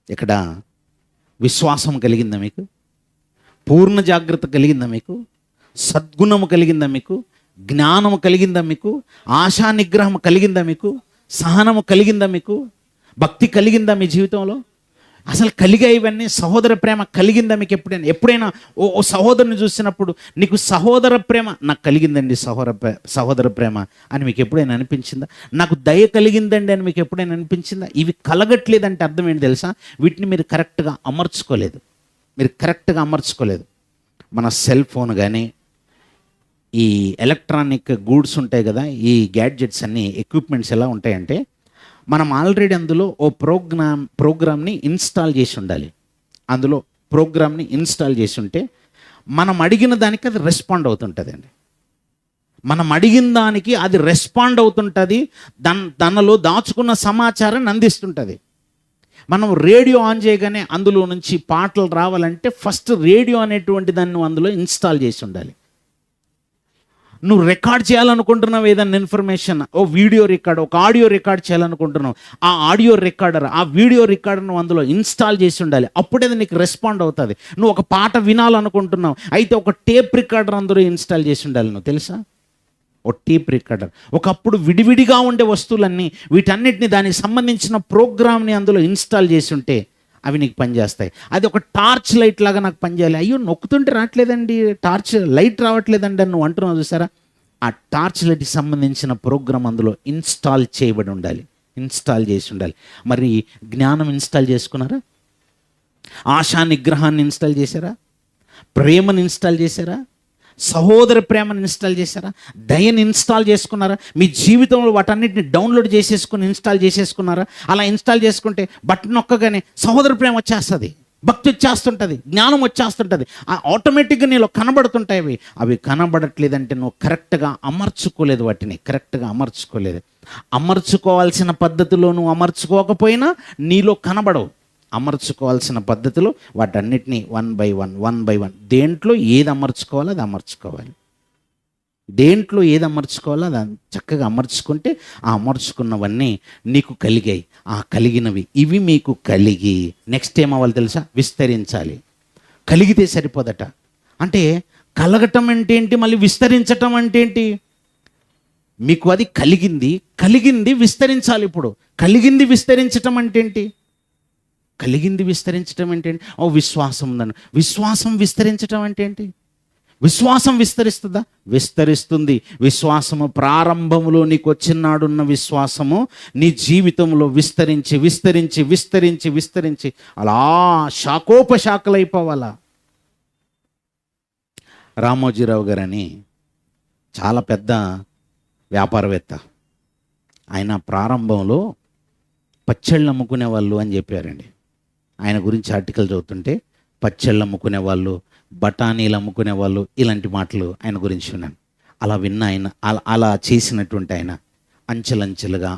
Speaker 1: ఇక్కడ విశ్వాసం కలిగిందా మీకు? పూర్ణ జాగ్రత్త కలిగిందా మీకు? సద్గుణము కలిగిందా మీకు? జ్ఞానము కలిగిందా మీకు? ఆశా నిగ్రహం కలిగిందా మీకు? సహనము కలిగిందా మీకు? భక్తి కలిగిందా మీ జీవితంలో? అసలు కలిగా ఇవన్నీ? సహోదర ప్రేమ కలిగిందా మీకు? ఎప్పుడైనా ఓ సహోదరుని చూసినప్పుడు నీకు సహోదర ప్రేమ నాకు కలిగిందండి, సహోదర ప్రేమ అని మీకు ఎప్పుడైనా అనిపించిందా? నాకు దయ కలిగిందండి అని మీకు ఎప్పుడైనా అనిపించిందా? ఇవి కలగట్లేదంటే అర్థం ఏంటి తెలుసా? వీటిని మీరు కరెక్ట్గా అమర్చుకోలేదు. మన సెల్ ఫోన్ కానీ, ఈ ఎలక్ట్రానిక్ గూడ్స్ ఉంటాయి కదా, ఈ గ్యాడ్జెట్స్ అన్నీ, ఎక్విప్మెంట్స్ ఎలా ఉంటాయంటే, మనం ఆల్రెడీ అందులో ఓ ప్రోగ్రామ్ని ఇన్స్టాల్ చేసి ఉండాలి. అందులో ప్రోగ్రామ్ని ఇన్స్టాల్ చేసి ఉంటే మనం అడిగిన దానికి అది రెస్పాండ్ అవుతుంటుందండి. మనం అడిగిన దానికి అది రెస్పాండ్ అవుతుంటుంది. దానిలో దాచుకున్న సమాచారాన్ని అందిస్తుంటుంది. మనం రేడియో ఆన్ చేయగానే అందులో నుంచి పాటలు రావాలంటే ఫస్ట్ రేడియో అనేటువంటి దాన్ని అందులో ఇన్స్టాల్ చేసి ఉండాలి. నువ్వు రికార్డ్ చేయాలనుకుంటున్నావు ఏదన్నా ఇన్ఫర్మేషన్, ఓ వీడియో రికార్డ్, ఒక ఆడియో రికార్డ్ చేయాలనుకుంటున్నావు, ఆ ఆడియో రికార్డర్, ఆ వీడియో రికార్డర్ నువ్వు అందులో ఇన్స్టాల్ చేసి ఉండాలి. అప్పుడే అది నీకు రెస్పాండ్ అవుతుంది. నువ్వు ఒక పాట వినాలనుకుంటున్నావు, అయితే ఒక టేప్ రికార్డర్ అందులో ఇన్స్టాల్ చేసి ఉండాలి. నువ్వు తెలుసా? ఓ టేప్ రికార్డర్. ఒకప్పుడు విడివిడిగా ఉండే వస్తువులన్నీ, వీటన్నిటిని దానికి సంబంధించిన ప్రోగ్రామ్ని అందులో ఇన్స్టాల్ చేసి ఉంటే అవి నీకు పనిచేస్తాయి. అది ఒక టార్చ్ లైట్ లాగా నాకు పనిచేయాలి. అయ్యో నొక్కుతుంటే రావట్లేదండి, టార్చ్ లైట్ రావట్లేదండి అని నువ్వు అంటున్నావు చూసారా? ఆ టార్చ్ లైట్కి సంబంధించిన ప్రోగ్రామ్ అందులో ఇన్స్టాల్ చేయబడి ఉండాలి, ఇన్స్టాల్ చేసి ఉండాలి. మరి జ్ఞానం ఇన్స్టాల్ చేసుకున్నారా? ఆశా నిగ్రహాన్ని ఇన్స్టాల్ చేశారా? ప్రేమను ఇన్స్టాల్ చేశారా? సహోదర ప్రేమను ఇన్స్టాల్ చేశారా? దయని ఇన్స్టాల్ చేసుకున్నారా? మీ జీవితంలో వాటన్నిటిని డౌన్లోడ్ ఇన్స్టాల్ చేసేసుకున్నారా? అలా ఇన్స్టాల్ చేసుకుంటే బటన్ నొక్కగానే సహోదర ప్రేమ వచ్చేస్తుంది, భక్తి వచ్చేస్తుంటుంది, జ్ఞానం వచ్చేస్తుంటుంది. ఆటోమేటిక్గా నీలో కనబడుతుంటాయి. అవి కనబడట్లేదంటే నువ్వు కరెక్ట్గా అమర్చుకోలేదు, వాటిని కరెక్ట్గా అమర్చుకోవాల్సిన పద్ధతిలో నువ్వు అమర్చుకోకపోయినా నీలో కనబడవు. అమర్చుకోవాల్సిన పద్ధతిలో వాటన్నిటినీ వన్ బై వన్ దేంట్లో ఏది అమర్చుకోవాలో అది అమర్చుకోవాలి. దేంట్లో ఏది అమర్చుకోవాలో అది చక్కగా అమర్చుకుంటే ఆ అమర్చుకున్నవన్నీ నీకు కలిగాయి. ఆ కలిగినవి ఇవి మీకు కలిగి నెక్స్ట్ ఏమవ్వాలి తెలుసా? విస్తరించాలి. కలిగితే సరిపోదట. అంటే కలగటం అంటే ఏంటి, మళ్ళీ విస్తరించటం అంటే ఏంటి? మీకు అది కలిగింది విస్తరించాలి. ఇప్పుడు కలిగింది విస్తరించటం అంటే ఏంటి? కలిగింది విస్తరించడం అంటే ఏంటి? విశ్వాసం ఉందని. విశ్వాసం విస్తరించడం అంటే ఏంటి? విశ్వాసం విస్తరిస్తుందా? విస్తరిస్తుంది. విశ్వాసము ప్రారంభంలో నీకు వచ్చినాడున్న విశ్వాసము నీ జీవితంలో విస్తరించి విస్తరించి విస్తరించి విస్తరించి అలా శాఖోపశాఖలైపోవాలా. రామోజీరావు గారని చాలా పెద్ద వ్యాపారవేత్త. ఆయన ప్రారంభంలో పచ్చళ్ళు అమ్ముకునే వాళ్ళు అని చెప్పారండి. ఆయన గురించి ఆర్టికల్ చదువుతుంటే పచ్చళ్ళు అమ్ముకునే వాళ్ళు, బఠానీలు అమ్ముకునే వాళ్ళు, ఇలాంటి మాటలు ఆయన గురించి విన్నాను. అలా విన్న ఆయన అలా చేసినటువంటి ఆయన అంచెలంచెలుగా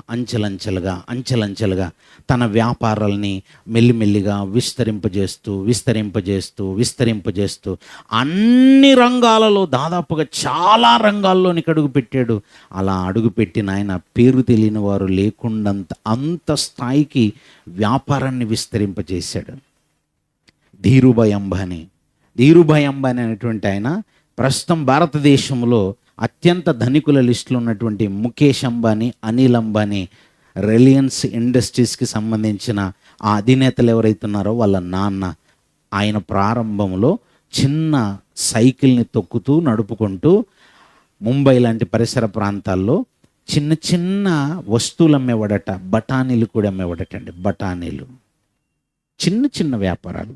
Speaker 1: తన వ్యాపారాలని మెల్లిమెల్లిగా విస్తరింపజేస్తూ అన్ని రంగాలలో దాదాపుగా చాలా రంగాల్లోనికి అడుగుపెట్టాడు. అలా అడుగుపెట్టిన ఆయన పేరు తెలియని వారు లేకుండా అంత స్థాయికి వ్యాపారాన్ని విస్తరింపజేశాడు. ధీరుభాయ్ అంబానీ అనేటువంటి ఆయన ప్రస్తుతం భారతదేశంలో అత్యంత ధనికుల లిస్టులో ఉన్నటువంటి ముఖేష్ అంబానీ, అనిల్ అంబానీ, రిలయన్స్ ఇండస్ట్రీస్కి సంబంధించిన ఆ అధినేతలు ఎవరైతున్నారో వాళ్ళ నాన్న. ఆయన ప్రారంభంలో చిన్న సైకిల్ని తొక్కుతూ నడుపుకుంటూ ముంబై లాంటి పరిసర ప్రాంతాల్లో చిన్న చిన్న వస్తువులు అమ్మేవాడట. బఠానీలు కూడా అమ్మేవాడటండి. బఠానీలు, చిన్న వ్యాపారాలు,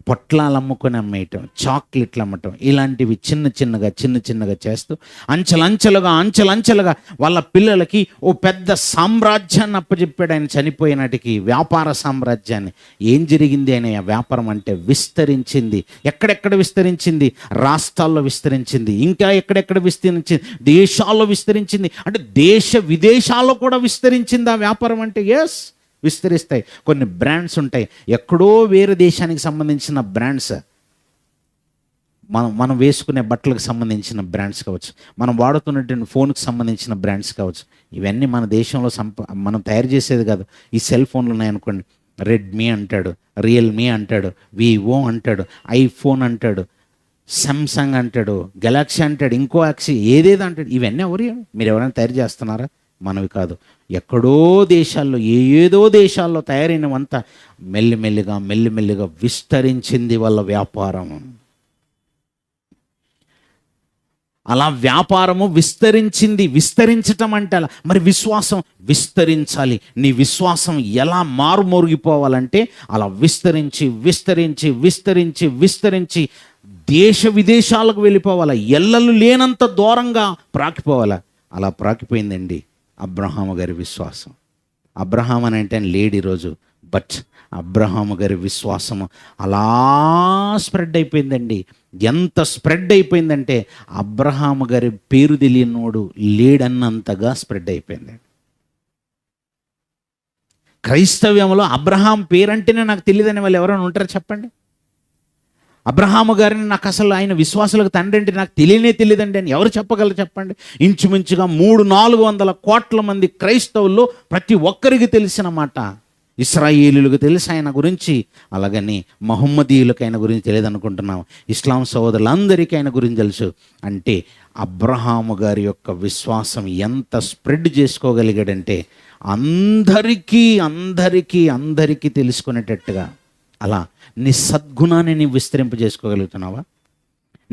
Speaker 1: పొట్లాలు అమ్ముకొని అమ్మేయటం, చాక్లెట్లు అమ్మటం, ఇలాంటివి చిన్నగా చేస్తూ అంచెలంచెలుగా వాళ్ళ పిల్లలకి ఓ పెద్ద సామ్రాజ్యాన్ని అప్పచెప్పాడు. ఆయన చనిపోయే నాటికి వ్యాపార సామ్రాజ్యాన్ని. ఏం జరిగింది? ఆయన వ్యాపారం అంటే విస్తరించింది. ఎక్కడెక్కడ విస్తరించింది? రాష్ట్రాల్లో విస్తరించింది. ఇంకా ఎక్కడెక్కడ విస్తరించింది? దేశాల్లో విస్తరించింది. అంటే దేశ విదేశాల్లో కూడా విస్తరించింది ఆ వ్యాపారం అంటే. ఎస్, విస్తరిస్తాయి. కొన్ని బ్రాండ్స్ ఉంటాయి, ఎక్కడో వేరే దేశానికి సంబంధించిన బ్రాండ్స్, మనం వేసుకునే బట్టలకు సంబంధించిన బ్రాండ్స్ కావచ్చు, మనం వాడుతున్నటువంటి ఫోన్కి సంబంధించిన బ్రాండ్స్ కావచ్చు. ఇవన్నీ మన దేశంలో మనం తయారు చేసేది కాదు. ఈ సెల్ ఫోన్లు ఉన్నాయనుకోండి, రెడ్మీ అంటాడు, రియల్మీ అంటాడు, వివో అంటాడు, ఐఫోన్ అంటాడు, సామ్సంగ్ అంటాడు, గెలాక్సీ అంటాడు, ఇంకో యాక్సీ ఏదేదో అంటాడు. ఇవన్నీ మీరు ఎవరైనా తయారు చేస్తున్నారా? మనవి కాదు. ఎక్కడో దేశాల్లో, ఏదో దేశాల్లో తయారైనవంతా మెల్లిమెల్లిగా మెల్లిమెల్లిగా విస్తరించింది వాళ్ళ వ్యాపారం. అలా వ్యాపారము విస్తరించింది. విస్తరించటం అంటే అలా. మరి విశ్వాసం విస్తరించాలి. నీ విశ్వాసం ఎలా మారుమోగిపోవాలంటే అలా విస్తరించి విస్తరించి విస్తరించి విస్తరించి దేశ విదేశాలకు వెళ్ళిపోవాలా, ఎల్లలు లేనంత దూరంగా ప్రాకిపోవాలా. అలా ప్రాకిపోయిందండి అబ్రహాము గారి విశ్వాసం. అబ్రహాం అని అంటే లేడు ఈరోజు, బట్ అబ్రహాము గారి విశ్వాసము అలా స్ప్రెడ్ అయిపోయిందండి. ఎంత స్ప్రెడ్ అయిపోయిందంటే అబ్రహాము గారి పేరు తెలియనోడు లేడన్నంతగా స్ప్రెడ్ అయిపోయింది. క్రైస్తవ్యంలో అబ్రహాం పేరంటేనే నాకు తెలియదని వాళ్ళు ఎవరైనా ఉంటారో చెప్పండి? అబ్రహాము గారిని నాకు అసలు ఆయన విశ్వాసులకు తండ్రి అంటే నాకు తెలియదండి అని ఎవరు చెప్పగలరు చెప్పండి? ఇంచుమించుగా 300-400 కోట్ల మంది క్రైస్తవుల్లో ప్రతి ఒక్కరికి తెలిసిన మాట. ఇశ్రాయేలీలకు తెలుసు ఆయన గురించి, అలాగని మహమ్మదీయులకు ఆయన గురించి తెలియదు అనుకుంటున్నాం. ఇస్లాం సోదరులందరికీ ఆయన గురించి తెలుసు. అంటే అబ్రహాము గారి యొక్క విశ్వాసం ఎంత స్ప్రెడ్ చేసుకోగలిగాడంటే అందరికీ అందరికీ అందరికీ తెలుసుకునేటట్టుగా. అలా నీ సద్గుణాన్ని నీ విస్తరింపజేసుకోగలుగుతున్నావా?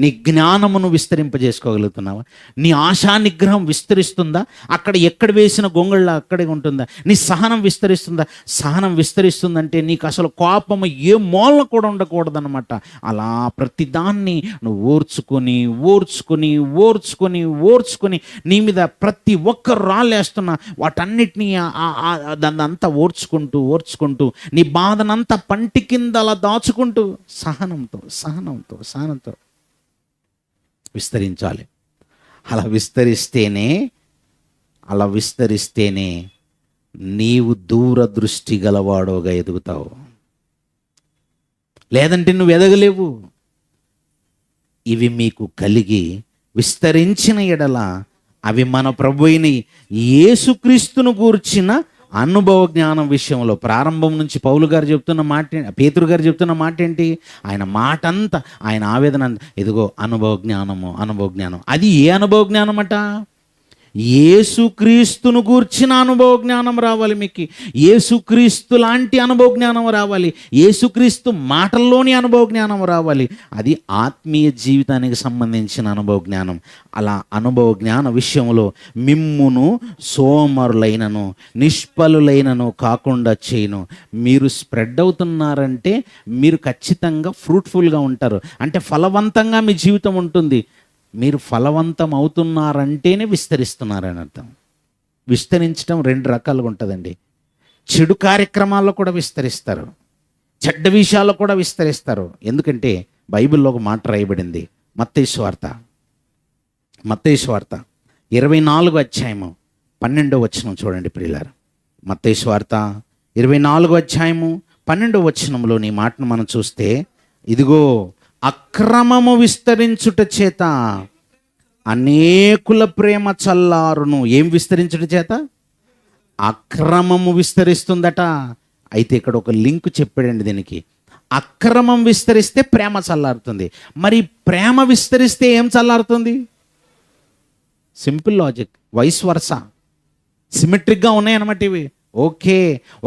Speaker 1: నీ జ్ఞానమును విస్తరింపజేసుకోగలుగుతున్నావా? నీ ఆశా నిగ్రహం విస్తరిస్తుందా? అక్కడ ఎక్కడ వేసిన గొంగళ్ళ అక్కడే ఉంటుందా? నీ సహనం విస్తరిస్తుందా? సహనం విస్తరిస్తుందంటే నీకు అసలు కోపము ఏ మూలన కూడా ఉండకూడదన్నమాట. అలా ప్రతిదాన్ని నువ్వు ఓర్చుకొని ఓర్చుకొని ఓర్చుకొని ఓర్చుకొని నీ మీద ప్రతి ఒక్కరు రాళ్ళేస్తున్నా వాటన్నిటినీ దాన్నంతా ఓర్చుకుంటూ ఓర్చుకుంటూ నీ బాధనంతా పంటి కింద అలా దాచుకుంటూ సహనంతో సహనంతో సహనంతో విస్తరించాలి. అలా విస్తరిస్తేనే నీవు దూరదృష్టి గలవాడోగా ఎదుగుతావు. లేదంటే నువ్వు ఎదగలేవు. ఇవి మీకు కలిగి విస్తరించిన ఎడల అవి మన ప్రభువైన యేసుక్రీస్తును గూర్చిన అనుభవ జ్ఞానం విషయంలో ప్రారంభం నుంచి పౌలు గారు చెప్తున్న మాట, పేతురు గారు చెప్తున్న మాట ఏంటి? ఆయన మాట అంతా, ఆయన ఆవేదన, ఇదిగో అనుభవ జ్ఞానం. అది ఏ అనుభవ జ్ఞానం అట? యేసుక్రీస్తును గూర్చిన అనుభవ జ్ఞానం రావాలి మీకు. యేసుక్రీస్తు లాంటి అనుభవ జ్ఞానం రావాలి. యేసుక్రీస్తు మాటల్లోని అనుభవ జ్ఞానం రావాలి. అది ఆత్మీయ జీవితానికి సంబంధించిన అనుభవ జ్ఞానం. అలా అనుభవ జ్ఞాన విషయంలో మిమ్మును సోమరులైనను నిష్ఫలులైనను కాకుండా చేయను. మీరు స్ప్రెడ్ అవుతున్నారంటే మీరు ఖచ్చితంగా ఫ్రూట్ఫుల్గా ఉంటారు. అంటే ఫలవంతంగా మీ జీవితం ఉంటుంది. మీరు ఫలవంతం అవుతున్నారంటేనే విస్తరిస్తున్నారని అర్థం. విస్తరించడం 2 రకాలుగా ఉంటుందండి. చెడు కార్యక్రమాల్లో కూడా విస్తరిస్తారు, చెడ్డ విషయాల్లో కూడా విస్తరిస్తారు. ఎందుకంటే బైబిల్లో ఒక మాట రాయబడింది. మత్తయి సువార్త 24వ అధ్యాయము 12వ వచనం చూడండి ప్రియులారా. మత్తయి సువార్త 24వ అధ్యాయము 12వ వచనంలోని మాటను మనం చూస్తే, ఇదిగో అక్రమము విస్తరించుట చేత అనేకుల ప్రేమ చల్లారును. ఏం విస్తరించుట చేత? అక్రమము విస్తరిస్తుందట. అయితే ఇక్కడ ఒక లింక్ చెప్పాడండి దీనికి. అక్రమం విస్తరిస్తే ప్రేమ చల్లారుతుంది. మరి ప్రేమ విస్తరిస్తే ఏం చల్లారుతుంది? సింపుల్ లాజిక్, వైస్ వర్సా, సిమెట్రిక్గా ఉన్నాయన్నమాట ఇవి. ఓకే,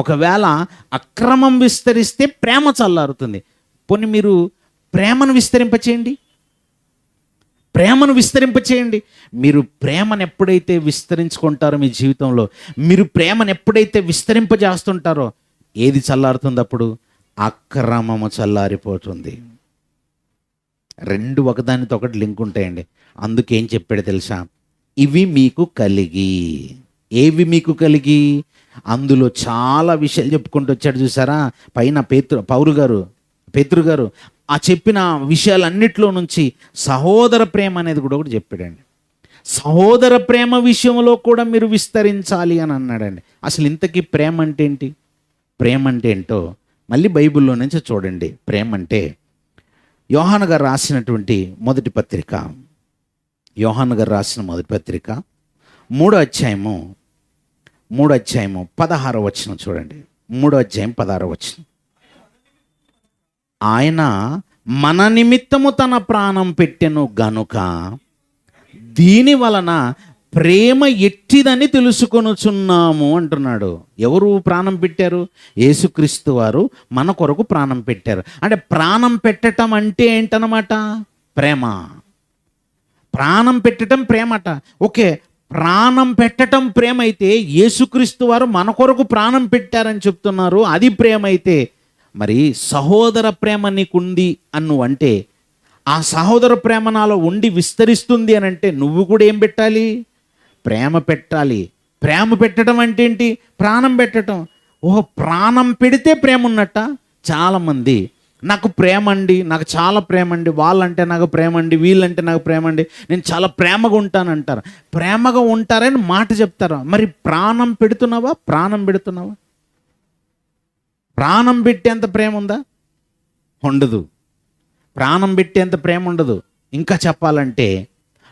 Speaker 1: ఒకవేళ అక్రమం విస్తరిస్తే ప్రేమ చల్లారుతుంది. పోనీ మీరు ప్రేమను విస్తరింపచేయండి. మీరు ప్రేమను ఎప్పుడైతే విస్తరించుకుంటారో మీ జీవితంలో, మీరు ప్రేమను ఎప్పుడైతే విస్తరింపజేస్తుంటారో ఏది చల్లారుతుంది? అప్పుడు అక్రమము చల్లారిపోతుంది. 2 ఒకదానితో ఒకటి లింక్ ఉంటాయండి. అందుకేం చెప్పాడు తెలుసా? ఇవి మీకు కలిగి. ఏవి మీకు కలిగి? అందులో చాలా విషయాలు చెప్పుకుంటూ వచ్చాడు చూసారా. పైన పేతురు గారు ఆ చెప్పిన విషయాలన్నిట్లో నుంచి సహోదర ప్రేమ అనేది కూడా ఒకటి చెప్పాడండి. సహోదర ప్రేమ విషయంలో కూడా మీరు విస్తరించాలి అని అన్నాడండి. అసలు ఇంతకీ ప్రేమ అంటే ఏంటి? ప్రేమ అంటే ఏంటో మళ్ళీ బైబిల్లో నుంచి చూడండి. ప్రేమ అంటే యోహాను గారు రాసినటువంటి మొదటి పత్రిక 3వ అధ్యాయము 16వ వచనం చూడండి. 3వ అధ్యాయం 16వ వచనం. ఆయన మన నిమిత్తము తన ప్రాణం పెట్టెను గనుక దీని వలన ప్రేమ ఎట్టిదని తెలుసుకొనుచున్నాము అంటున్నాడు. ఎవరు ప్రాణం పెట్టారు? యేసుక్రీస్తు వారు మన కొరకు ప్రాణం పెట్టారు. అంటే ప్రాణం పెట్టడం అంటే ఏంటన్నమాట? ప్రేమ. ప్రాణం పెట్టడం ప్రేమట. ఓకే, ప్రాణం పెట్టడం ప్రేమ అయితే యేసుక్రీస్తు వారు మన కొరకు ప్రాణం పెట్టారని చెప్తున్నారు, అది ప్రేమ అయితే మరి సహోదర ప్రేమ నీకుంది అన్ను అంటే, ఆ సహోదర ప్రేమ నాలో ఉండి విస్తరిస్తుంది అని అంటే నువ్వు కూడా ఏం పెట్టాలి? ప్రేమ పెట్టాలి. ప్రేమ పెట్టడం అంటే ఏంటి? ప్రాణం పెట్టడం. ఓహో, ప్రాణం పెడితే ప్రేమ ఉన్నట్ట. చాలామంది నాకు ప్రేమ అండి, నాకు చాలా ప్రేమ అండి, వాళ్ళంటే నాకు ప్రేమ అండి, వీళ్ళంటే నాకు ప్రేమ అండి, నేను చాలా ప్రేమగా ఉంటానంటారు. ప్రేమగా ఉంటారని మాట చెప్తారు. మరి ప్రాణం పెడుతున్నావా? ప్రాణం పెడుతున్నావా? ప్రాణం పెట్టేంత ప్రేమ ఉందా? ఉండదు. ప్రాణం పెట్టేంత ప్రేమ ఉండదు. ఇంకా చెప్పాలంటే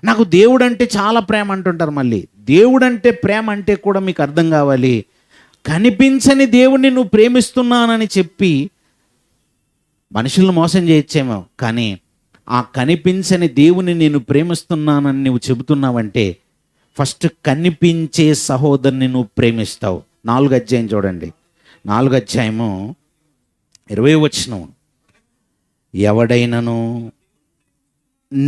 Speaker 1: నాకు దేవుడు అంటే చాలా ప్రేమ అంటుంటారు. మళ్ళీ దేవుడు అంటే ప్రేమ అంటే కూడా మీకు అర్థం కావాలి, కనిపించని దేవుణ్ణి నువ్వు ప్రేమిస్తున్నానని చెప్పి మనుషులను మోసం చేయొచ్చేమో, కానీ ఆ కనిపించని దేవుని నేను ప్రేమిస్తున్నానని నువ్వు చెబుతున్నావంటే ఫస్ట్ కనిపించే సహోదరుని నువ్వు ప్రేమిస్తావు. 4వ అధ్యాయం చూడండి, 4వ అధ్యాయము 20వ వచనం. ఎవడైనను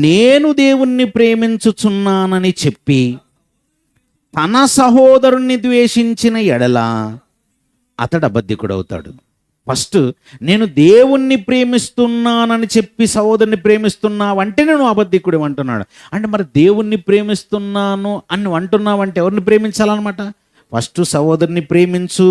Speaker 1: నేను దేవుణ్ణి ప్రేమించుచున్నానని చెప్పి తన సహోదరుణ్ణి ద్వేషించిన ఎడల అతడు అబద్ధికుడవుతాడు. ఫస్ట్ నేను దేవుణ్ణి ప్రేమిస్తున్నానని చెప్పి సహోదరుని ప్రేమిస్తున్నావంటే నేను అబద్ధికుడు అంటున్నాడు. అంటే మరి దేవుణ్ణి ప్రేమిస్తున్నాను అని అంటున్నావంటే ఎవరిని ప్రేమించాలన్నమాట? ఫస్ట్ సహోదరుని ప్రేమించు.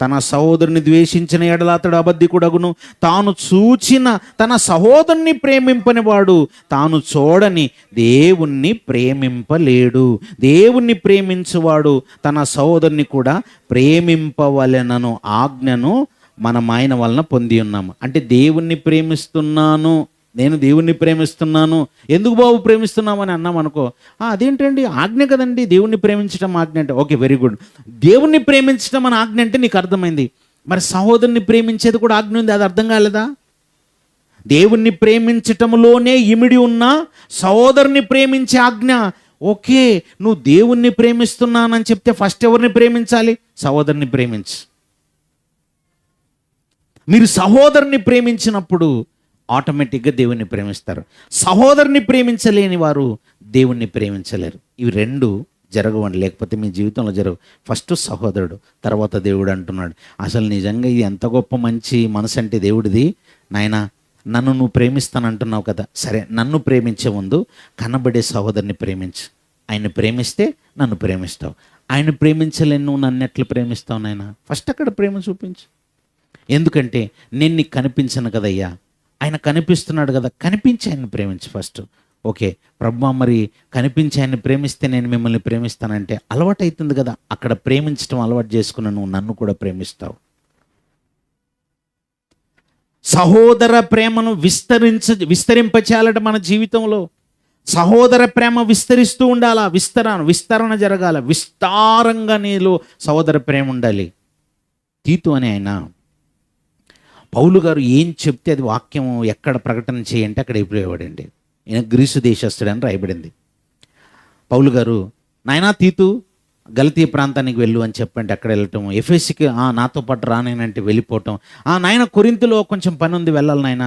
Speaker 1: తన సహోదరుని ద్వేషించిన ఎడల అతడు అబద్ధికుడగును. తాను చూచిన తన సహోదరుని ప్రేమింపని వాడు తాను చూడని దేవుణ్ణి ప్రేమింపలేడు. దేవుణ్ణి ప్రేమించువాడు తన సహోదరుని కూడా ప్రేమింపవలెనను ఆజ్ఞను మనం ఆయన వలన పొంది ఉన్నాము. అంటే దేవుణ్ణి ప్రేమిస్తున్నాను, నేను దేవుణ్ణి ప్రేమిస్తున్నాను, ఎందుకు బాబు ప్రేమిస్తున్నామని అన్నాం అనుకో, అదేంటండి ఆజ్ఞ కదండి, దేవుణ్ణి ప్రేమించడం ఆజ్ఞ అంటే. Okay, very good. దేవుణ్ణి ప్రేమించడం అని ఆజ్ఞ అంటే నీకు అర్థమైంది. మరి సహోదరుని ప్రేమించేది కూడా ఆజ్ఞ ఉంది, అది అర్థం కాలేదా? దేవుణ్ణి ప్రేమించటంలోనే ఇమిడి ఉన్న సహోదరుని ప్రేమించే ఆజ్ఞ. ఓకే, నువ్వు దేవుణ్ణి ప్రేమిస్తున్నానని చెప్తే ఫస్ట్ ఎవరిని ప్రేమించాలి? సహోదరుని ప్రేమించు. మీరు సహోదరుని ప్రేమించినప్పుడు ఆటోమేటిక్గా దేవుణ్ణి ప్రేమిస్తారు. సహోదరుని ప్రేమించలేని వారు దేవుణ్ణి ప్రేమించలేరు. ఇవి రెండు జరగవండి, లేకపోతే మీ జీవితంలో జరగవు. ఫస్ట్ సహోదరుడు, తర్వాత దేవుడు అంటున్నాడు. అసలు నిజంగా ఇది ఎంత గొప్ప మంచి మనసు అంటే దేవుడిది. నాయనా, నన్ను నువ్వు ప్రేమిస్తానంటున్నావు కదా, సరే నన్ను ప్రేమించే ముందు కనబడే సహోదరుని ప్రేమించు. ఆయన్ని ప్రేమిస్తే నన్ను ప్రేమిస్తావు. ఆయన ప్రేమించలేని నువ్వు నన్ను ఎట్లా ప్రేమిస్తావు నాయనా? ఫస్ట్ అక్కడ ప్రేమ చూపించు. ఎందుకంటే నేను నీకు కనిపించను కదయ్యా, ఆయన కనిపిస్తున్నాడు కదా, కనిపించి ఆయన్ని ప్రేమించు ఫస్ట్. ఓకే ప్రభువా, మరి కనిపించి ఆయన్ని ప్రేమిస్తే నేను మిమ్మల్ని ప్రేమిస్తానంటే అలవాటు అవుతుంది కదా, అక్కడ ప్రేమించడం అలవాటు చేసుకున్న నువ్వు నన్ను కూడా ప్రేమిస్తావు. సహోదర ప్రేమను విస్తరింపచేయాలట మన జీవితంలో. సహోదర ప్రేమ విస్తరిస్తూ ఉండాలా, విస్తరణ జరగాల, విస్తారంగా నీలో సహోదర ప్రేమ ఉండాలి. తీతు అని ఆయన పౌలు గారు ఏం చెప్తే అది వాక్యం ఎక్కడ ప్రకటన చేయంటే అక్కడ అయిపోయేవాడండి. ఈయన గ్రీసు దేశస్తుడని రాయబడింది. పౌలు గారు, నాయనా తీతు గలతీ ప్రాంతానికి వెళ్ళు అని చెప్పండి, అక్కడ వెళ్ళటం. ఎఫెస్కి నాతో పాటు రానేనంటే వెళ్ళిపోవటం. నాయన కొరింథీలో కొంచెం పని ఉంది, వెళ్ళాలి నాయన.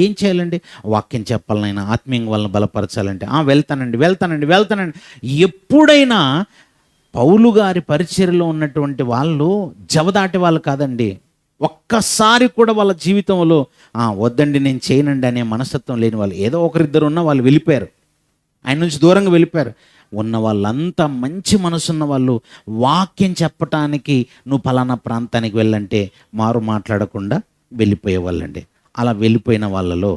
Speaker 1: ఏం చేయాలండి? వాక్యం చెప్పాలి నాయన, ఆత్మీయంగా వాళ్ళని బలపరచాలంటే వెళ్తానండి. ఎప్పుడైనా పౌలు గారి పరిచర్యలో ఉన్నటువంటి వాళ్ళు జవదాటి వాళ్ళు కాదండి. ఒక్కసారి కూడా వాళ్ళ జీవితంలో వద్దండి నేను చేయనండి అనే మనస్తత్వం లేని వాళ్ళు. ఏదో ఒకరిద్దరు ఉన్న వాళ్ళు వెళ్ళిపోయారు, ఆయన నుంచి దూరంగా వెళ్ళిపోయారు. ఉన్న వాళ్ళంతా మంచి మనసున్న వాళ్ళు వాక్యం చెప్పటానికి నువ్వు ఫలానా ప్రాంతానికి వెళ్ళంటే మారు మాట్లాడకుండా వెళ్ళిపోయే వాళ్ళండి. అలా వెళ్ళిపోయిన వాళ్ళలో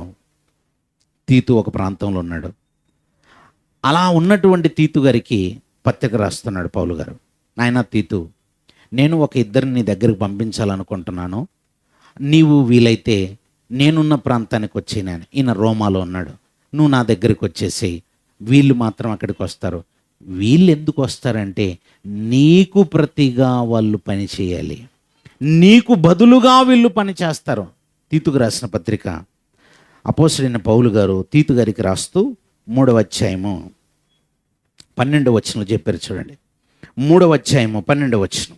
Speaker 1: తీతు ఒక ప్రాంతంలో ఉన్నాడు. అలా ఉన్నటువంటి తీతు గారికి పత్రిక రాస్తున్నాడు పౌలు గారు. నాయనా తీతు, నేను ఒక ఇద్దరిని నీ దగ్గరికి పంపించాలనుకుంటున్నాను, నీవు వీలైతే నేనున్న ప్రాంతానికి వచ్చేనాను. ఈయన రోమాలో ఉన్నాడు, నువ్వు నా దగ్గరికి వచ్చేసేయి. వీళ్ళు మాత్రం అక్కడికి వస్తారు. వీళ్ళు ఎందుకు వస్తారంటే నీకు ప్రతిగా వాళ్ళు పని చేయాలి, నీకు బదులుగా వీళ్ళు పని చేస్తారు. తీతుకు రాసిన పత్రిక అపోస్తలుడైన పౌలు గారు తీతు గారికి రాస్తూ 3వ అధ్యాయము 12వ వచనం చెప్పారు చూడండి. 3వ అధ్యాయము 12వ వచనం.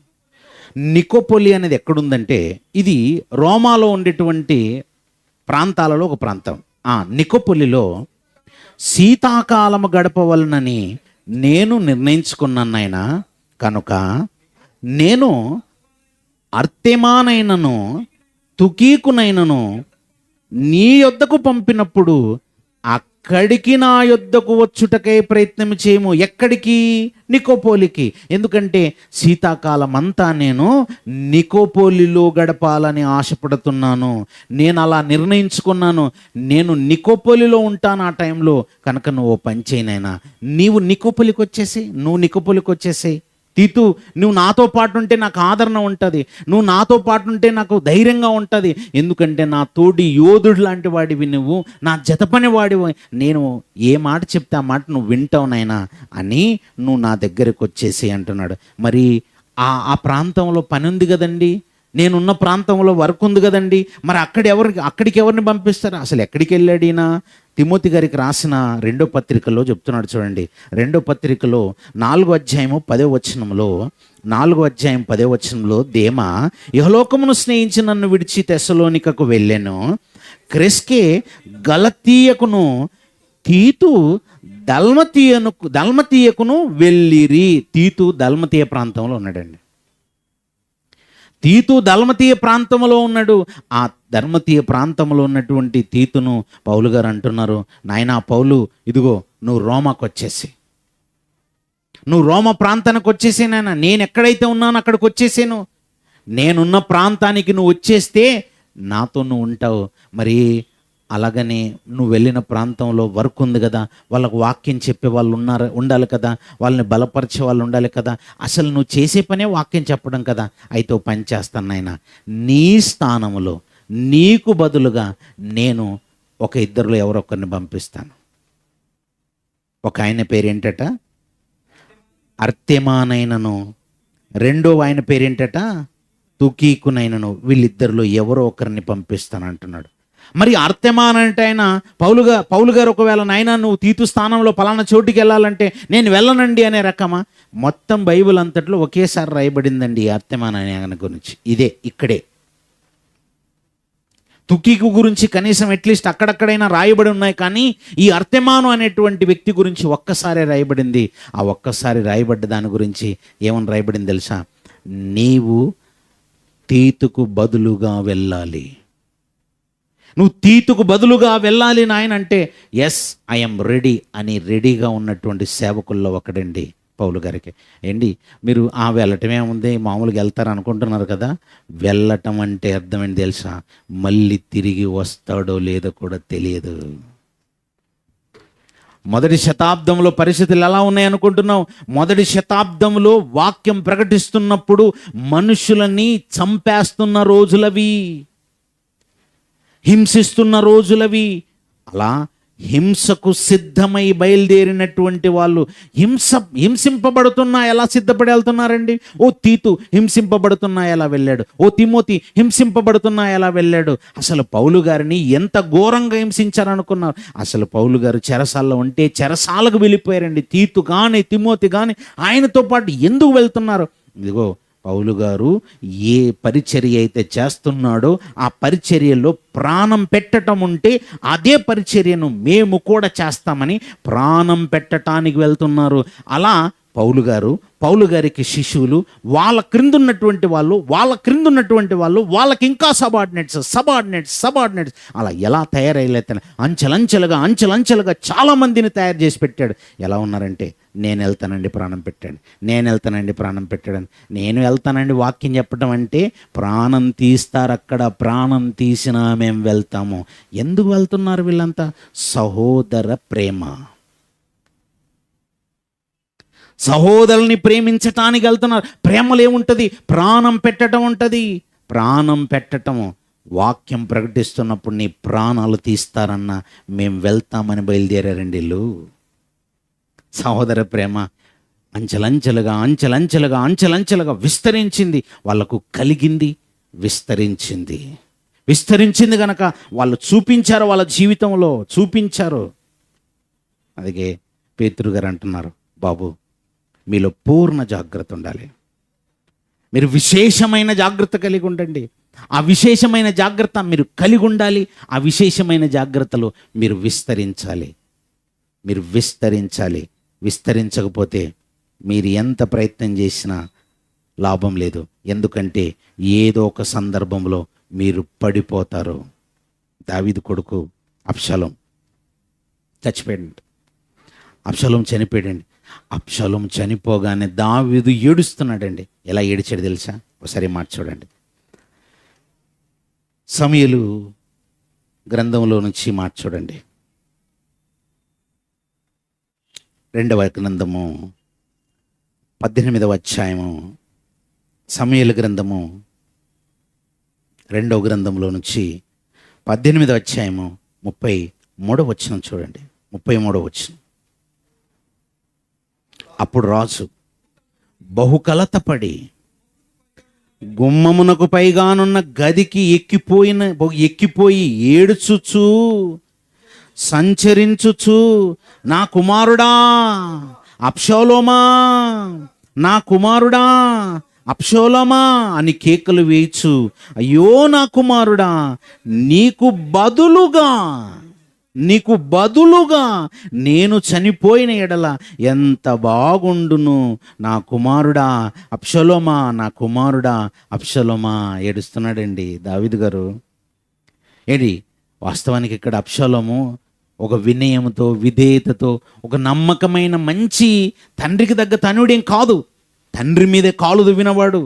Speaker 1: నికోపోలి అనేది ఎక్కడుందంటే ఇది రోమాలో ఉండేటువంటి ప్రాంతాలలో ఒక ప్రాంతం. నికోపోలిలో శీతాకాలము గడపవలనని నేను నిర్ణయించుకున్నాను నాయన. కనుక నేను అర్తెమానైనను తుకీకునైనను నీ యొద్దకు పంపినప్పుడు అక్కడికి నా యొద్దకు వచ్చుటకై ప్రయత్నం చేయము. ఎక్కడికి? నికోపోలికి. ఎందుకంటే శీతాకాలం అంతా నేను నికోపోలిలో గడపాలని ఆశపడుతున్నాను. నేను అలా నిర్ణయించుకున్నాను. నేను నికోపోలిలో ఉంటాను ఆ టైంలో. కనుక నువ్వు పని చేయనైనా, నువ్వు నికోపోలికి వచ్చేసేయి. తీతు, నువ్వు నాతో పాటు ఉంటే నాకు ఆదరణ ఉంటుంది, నువ్వు నాతో పాటు ఉంటే నాకు ధైర్యంగా ఉంటుంది. ఎందుకంటే నా తోడి యోధుడు లాంటి వాడివి నువ్వు, నా జతపని వాడివి. నేను ఏ మాట చెప్తే ఆ మాట నువ్వు వింటావు నాయనా అని నువ్వు నా దగ్గరికి వచ్చేసి అంటున్నాడు. మరి ఆ ప్రాంతంలో పని ఉంది కదండి, నేనున్న ప్రాంతంలో వర్క్ ఉంది కదండి. మరి అక్కడికి ఎవరిని పంపిస్తారు? అసలు ఎక్కడికి వెళ్ళాడు ఈయన? తిమోతి గారికి రాసిన 2వ పత్రికలో చెప్తున్నాడు చూడండి. 2వ పత్రికలో 4వ అధ్యాయము 10వ వచనంలో 4వ అధ్యాయం 10వ వచనంలో దేమా ఇహలోకమును స్నేహించి నన్ను విడిచి తెస్సలోనికకు వెళ్ళాను. క్రెస్కే గలతీయకును తీతు దల్మతీయకును వెళ్ళిరి. తీతు దల్మతీయ ప్రాంతంలో ఉన్నాడండి. తీతు దల్మతీయ ప్రాంతంలో ఉన్నాడు. ఆ ధర్మతీయ ప్రాంతంలో ఉన్నటువంటి తీతును పౌలు గారు అంటున్నారు, నాయనా పౌలు, ఇదిగో నువ్వు రోమాకు వచ్చేసి, నువ్వు రోమా ప్రాంతానికి వచ్చేసే నాయన. నేను ఎక్కడైతే ఉన్నానో అక్కడికి వచ్చేసాను. నేనున్న ప్రాంతానికి నువ్వు వచ్చేస్తే నాతో నువ్వు ఉంటావు. మరి అలాగనే నువ్వు వెళ్ళిన ప్రాంతంలో వర్క్ ఉంది కదా, వాళ్ళకు వాక్యం చెప్పే వాళ్ళు ఉండాలి కదా, వాళ్ళని బలపరిచే వాళ్ళు ఉండాలి కదా. అసలు నువ్వు చేసే పనే వాక్యం చెప్పడం కదా. అయితే పని చేస్తాను నాయన, నీ స్థానంలో నీకు బదులుగా నేను ఒక ఇద్దరిలో ఎవరొకరిని పంపిస్తాను. ఒక ఆయన పేరేంటట? అర్తెమానైనను. రెండో ఆయన పేరేంటట? తుకీకునైనను. వీళ్ళిద్దరిలో ఎవరో ఒకరిని పంపిస్తాను అంటున్నాడు. మరి అర్తెమాన్ అంటే ఆయన పౌలు గారు ఒకవేళ నాయన నువ్వు తీతు స్థానంలో పలానా చోటుకి వెళ్ళాలంటే నేను వెళ్ళనండి అనే రకమా? మొత్తం బైబిల్ అంతట్లో ఒకేసారి రాయబడిందండి అర్తెమాన్ అనే ఆయన గురించి. ఇక్కడే తుకీకు గురించి కనీసం అట్లీస్ట్ అక్కడక్కడైనా రాయబడి ఉన్నాయి, కానీ ఈ అర్తెమాను అనేటువంటి వ్యక్తి గురించి ఒక్కసారి రాయబడింది. ఆ ఒక్కసారి రాయబడ్డ దాని గురించి ఏమని రాయబడింది తెలుసా? నీవు తీతుకు బదులుగా వెళ్ళాలి. నువ్వు తీతుకు బదులుగా వెళ్ళాలి నాయన అంటే ఎస్ ఐఎమ్ రెడీ అని రెడీగా ఉన్నటువంటి సేవకుల్లో ఒకడండి పౌలు గారికి. ఏంటి మీరు వెళ్ళటం ఏముంది, మామూలుగా వెళ్తారు అనుకుంటున్నారు కదా. వెళ్ళటం అంటే అర్థమైంది తెలుసా? మళ్ళీ తిరిగి వస్తాడో లేదో కూడా తెలియదు. మొదటి శతాబ్దంలో పరిస్థితులు ఎలా ఉన్నాయనుకుంటున్నావు? మొదటి శతాబ్దంలో వాక్యం ప్రకటిస్తున్నప్పుడు మనుషులని చంపేస్తున్న రోజులవి, హింసిస్తున్న రోజులవి. అలా హింసకు సిద్ధమై బయలుదేరినటువంటి వాళ్ళు హింసింపబడుతున్నా ఎలా సిద్ధపడి వెళ్తున్నారండి? ఓ తీతు హింసింపబడుతున్నా ఎలా వెళ్ళాడు? ఓ తిమోతి హింసింపబడుతున్నా ఎలా వెళ్ళాడు? అసలు పౌలు గారిని ఎంత ఘోరంగా హింసించారనుకున్నారు? అసలు పౌలు గారు చెరసాల్లో ఉంటే చెరసాలకు వెళ్ళిపోయారండి. తీతు కానీ తిమోతి కానీ ఆయనతో పాటు ఎందుకు వెళ్తున్నారు? ఇదిగో పౌలు గారు ఏ పరిచర్య అయితే చేస్తున్నాడో ఆ పరిచర్యలో ప్రాణం పెట్టడం ఉంటే అదే పరిచర్యను మేము కూడా చేస్తామని ప్రాణం పెట్టడానికి వెళ్తున్నారు. అలా పౌలు గారికి శిష్యులు, వాళ్ళ క్రిందున్నటువంటి వాళ్ళు వాళ్ళకి ఇంకా సబార్డినేట్స్ అలా ఎలా తయారయ్యలేతాను అంచెలంచెలుగా చాలా మందిని తయారు చేసి పెట్టాడు. ఎలా ఉన్నారంటే నేను వెళ్తానండి ప్రాణం పెట్టాడు, నేను వెళ్తానండి వాక్యం చెప్పడం అంటే ప్రాణం తీస్తారు. అక్కడ ప్రాణం తీసినా మేము వెళ్తాము. ఎందుకు వెళ్తున్నారు వీళ్ళంతా? సహోదర ప్రేమ, సహోదరుల్ని ప్రేమించటానికి వెళ్తున్నారు. ప్రేమలో ఏముంటుంది? ప్రాణం పెట్టడం ఉంటుంది. ప్రాణం పెట్టటము వాక్యం ప్రకటిస్తున్నప్పుడు నీ ప్రాణాలు తీస్తారన్నా మేము వెళ్తామని బయలుదేరారండి వీళ్ళు. సహోదర ప్రేమ అంచెలంచెలుగా విస్తరించింది. వాళ్ళకు కలిగింది, విస్తరించింది. విస్తరించింది గనక వాళ్ళు చూపించారు, వాళ్ళ జీవితంలో చూపించారు. అందుకే పేతురు గారు అంటున్నారు, బాబు మీలో పూర్ణ జాగ్రత్త ఉండాలి, మీరు విశేషమైన జాగ్రత్త కలిగి ఉండండి. ఆ విశేషమైన జాగ్రత్త మీరు కలిగి ఉండాలి. ఆ విశేషమైన జాగ్రత్తలో మీరు విస్తరించాలి. మీరు విస్తరించాలి. విస్తరించకపోతే మీరు ఎంత ప్రయత్నం చేసినా లాభం లేదు. ఎందుకంటే ఏదో ఒక సందర్భంలో మీరు పడిపోతారు. దావీదు కొడుకు అబ్షాలోం చచ్చిపోయాడండి. అబ్షాలోం చనిపోయాడండి. అబ్షాలోం చనిపోగానే దావీదు ఏడుస్తున్నాడండి. ఎలా ఏడిచాడు తెలుసా? ఒకసారి మాట చూడండి. సమూయేలు గ్రంథంలో నుంచి మాట చూడండి. 2వ గ్రంథము 18వ అధ్యాయము, సమూయేలు గ్రంథము 2వ గ్రంథంలో నుంచి 18వ అధ్యాయము 33వ వచనం చూడండి. 33వ వచనం. అప్పుడు రాజు బహుకలతపడి గుమ్మమునకు పైగానున్న గదికి ఎక్కిపోయి ఏడుచుచు సంచరించుచు, నా కుమారుడా అబ్షాలోమా, నా కుమారుడా అబ్షాలోమా అని కేకలు వేయచ్చు, అయ్యో నా కుమారుడా, నీకు బదులుగా నేను చనిపోయిన ఎడల ఎంత బాగుండును, నా కుమారుడా అబ్షాలోమా, నా కుమారుడా అబ్షాలోమా. ఏడుస్తున్నాడండి దావీదు గారు. వాస్తవానికి ఇక్కడ అబ్షాలోము ఒక వినయంతో, విధేయతతో, ఒక నమ్మకమైన మంచి తండ్రికి తగ్గ తనుడేం కాదు. తండ్రి మీదే కాలు దువ్వినవాడు,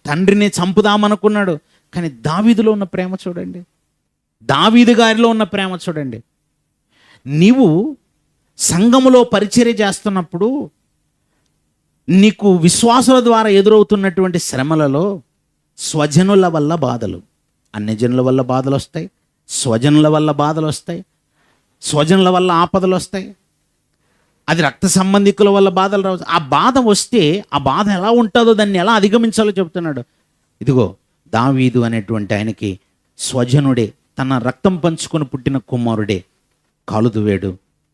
Speaker 1: తండ్రిని చంపుదామనుకున్నాడు. కానీ దావీదులో ఉన్న ప్రేమ చూడండి, దావీదు గారిలో ఉన్న ప్రేమ చూడండి. నీవు సంఘములో పరిచర్య చేస్తున్నప్పుడు నీకు విశ్వాసుల ద్వారా ఎదురవుతున్నటువంటి శ్రమలలో స్వజనుల వల్ల బాధలు, అన్యజనుల వల్ల బాధలు వస్తాయి, స్వజనుల వల్ల బాధలు వస్తాయి, స్వజనుల వల్ల ఆపదలు వస్తాయి, అది రక్త సంబంధికుల వల్ల బాధలు రావచ్చు. ఆ బాధ వస్తే ఆ బాధ ఎలా ఉంటుందో దాన్ని ఎలా అధిగమించాలో చెబుతున్నాడు. ఇదిగో దావీదు అనేటువంటి ఆయనకి స్వజనుడే, తన రక్తం పంచుకొని పుట్టిన కుమారుడే కాలు దువ్వాడు,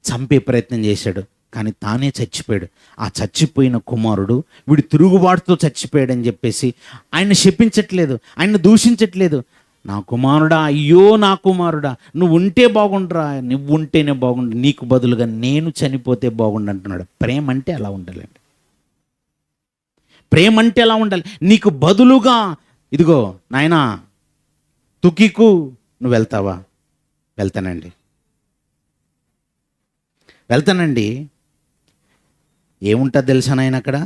Speaker 1: చంపే ప్రయత్నం చేశాడు, కానీ తానే చచ్చిపోయాడు. ఆ చచ్చిపోయిన కుమారుడు వీడు తిరుగుబాటుతో చచ్చిపోయాడని చెప్పేసి ఆయన శపించట్లేదు, ఆయన దూషించట్లేదు. నా కుమారుడా, అయ్యో నా కుమారుడా, నువ్వు ఉంటే బాగుండరా, నువ్వు ఉంటేనే బాగుండు, నీకు బదులుగా నేను చనిపోతే బాగుండు అంటున్నాడు. ప్రేమ అంటే అలా ఉండాలండి. ప్రేమ అంటే ఎలా ఉండాలి? నీకు బదులుగా ఇదిగో నాయనా తుకికు నువ్వు వెళ్తావా? వెళ్తానండి. ఏముంటుంది తెలుసా నాయన? అక్కడ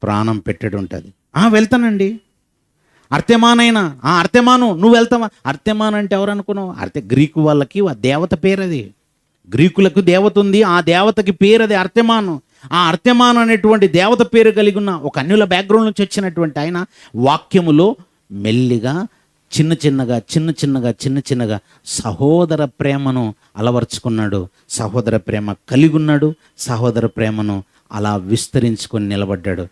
Speaker 1: ప్రాణం పెట్టడం ఉంటుంది. వెళ్తానండి. అర్తెమానైనా అర్తెమాను నువ్వు వెళ్తావా? అర్తెమాన్ అంటే ఎవరు అనుకున్నావు? గ్రీకు వాళ్ళకి ఆ దేవత పేరు అది. గ్రీకులకు దేవత ఉంది, ఆ దేవతకి పేరు అది అర్తెమాను. ఆ అర్తెమాను అనేటువంటి దేవత పేరు కలిగి ఉన్న ఒక అన్యుల బ్యాక్గ్రౌండ్ నుంచి వచ్చినటువంటి ఆయన వాక్యములో మెల్లిగా చిన్న చిన్నగా సహోదర ప్రేమను అలవర్చుకున్నాడు. సహోదర ప్రేమ కలిగి ఉన్నాడు. సహోదర ప్రేమను అలా విస్తరించుకొని నిలబడ్డాడు.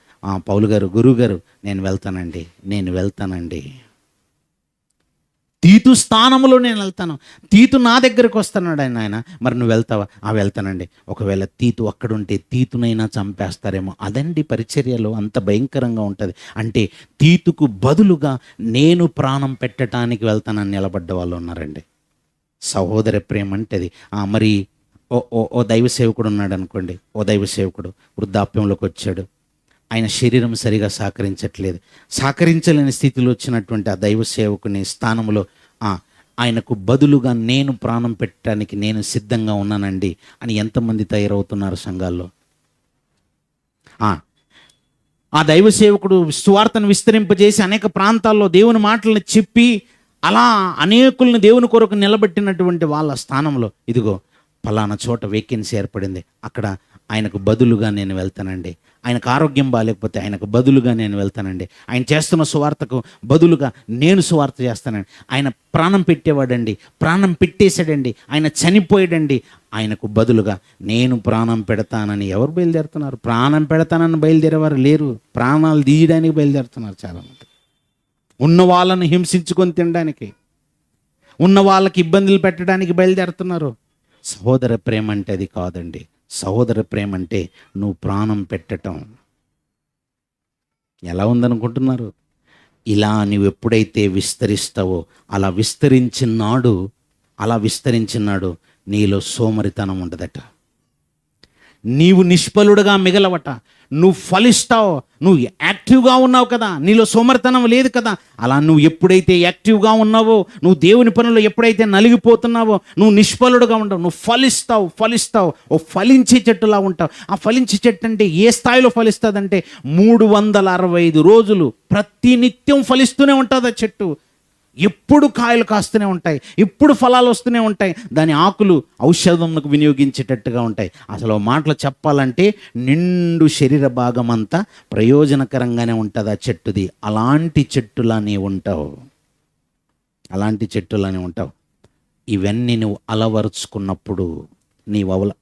Speaker 1: పౌలు గారు, గురువు గారు, నేను వెళ్తానండి. తీతు స్థానంలో నేను వెళ్తాను. తీతు నా దగ్గరకు వస్తున్నాడు ఆయన. మరి నువ్వు వెళ్తావా? వెళ్తానండి. ఒకవేళ తీతు అక్కడుంటే తీతునైనా చంపేస్తారేమో. అదండి పరిచర్యలో అంత భయంకరంగా ఉంటుంది. అంటే తీతుకు బదులుగా నేను ప్రాణం పెట్టడానికి వెళ్తానని నిలబడ్డ వాళ్ళు ఉన్నారండి. సహోదర ప్రేమ అంటే అది. మరి ఓ దైవ సేవకుడు ఉన్నాడు అనుకోండి. ఓ దైవ సేవకుడు వృద్ధాప్యంలోకి వచ్చాడు. ఆయన శరీరం సరిగా సహకరించలేని స్థితిలో వచ్చినటువంటి ఆ దైవ సేవకుని స్థానంలో ఆయనకు బదులుగా నేను ప్రాణం పెట్టడానికి నేను సిద్ధంగా ఉన్నానండి అని ఎంతమంది తయారవుతున్నారు సంఘాల్లో? ఆ దైవ సేవకుడు సువార్తను విస్తరింపజేసి అనేక ప్రాంతాల్లో దేవుని మాటలను చెప్పి అలా అనేకుల్ని దేవుని కొరకు నిలబెట్టినటువంటి వాళ్ళ స్థానంలో ఇదిగో ఫలానా చోట వేకెన్సీ ఏర్పడింది, అక్కడ ఆయనకు బదులుగా నేను వెళ్తానండి. ఆయనకు ఆరోగ్యం బాగాలేకపోతే ఆయనకు బదులుగా నేను వెళ్తానండి. ఆయన చేస్తున్న సువార్తకు బదులుగా నేను సువార్త చేస్తానండి. ఆయన ప్రాణం పెట్టేవాడండి, ప్రాణం పెట్టేశాడండి, ఆయన చనిపోయాడండి. ఆయనకు బదులుగా నేను ప్రాణం పెడతానని ఎవరు బయలుదేరుతున్నారు? ప్రాణం పెడతానని బయలుదేరేవారు లేరు. ప్రాణాలు తీయడానికి బయలుదేరుతున్నారు చాలామంది. ఉన్న వాళ్ళను హింసించుకొని తినడానికి. ఉన్న వాళ్ళకి ఇబ్బందులు పెట్టడానికి బయలుదేరుతున్నారు. సహోదర ప్రేమ అంటే అది కాదండి. సహోదర ప్రేమ అంటే నువ్వు ప్రాణం పెట్టటం. ఎలా ఉందనుకుంటున్నారు? ఇలా నువ్వు ఎప్పుడైతే విస్తరిస్తావో అలా విస్తరించినాడు నీలో సోమరితనం ఉండదట. నీవు నిష్ఫలుడుగా మిగలవట. నువ్వు ఫలిస్తావు. నువ్వు యాక్టివ్గా ఉన్నావు కదా, నీలో సోమరితనం లేదు కదా. అలా నువ్వు ఎప్పుడైతే యాక్టివ్గా ఉన్నావో, నువ్వు దేవుని పనుల్లో ఎప్పుడైతే నలిగిపోతున్నావో, నువ్వు నిష్ఫలుడుగా ఉండవు. నువ్వు ఫలిస్తావు. ఓ ఫలించే చెట్టులా ఉంటావు. ఆ ఫలించే చెట్టు అంటే ఏ స్థాయిలో ఫలిస్తుందంటే 365 రోజులు ప్రతి నిత్యం ఫలిస్తూనే ఉంటుంది ఆ చెట్టు. ఎప్పుడు కాయలు కాస్తూనే ఉంటాయి, ఎప్పుడు ఫలాలు వస్తూనే ఉంటాయి. దాని ఆకులు ఔషధంకు వినియోగించేటట్టుగా ఉంటాయి. అసలు మాటలు చెప్పాలంటే నిండు శరీర భాగం అంతా ప్రయోజనకరంగానే ఉంటుంది ఆ చెట్టుది. అలాంటి చెట్టులానే ఉంటావు. ఇవన్నీ నువ్వు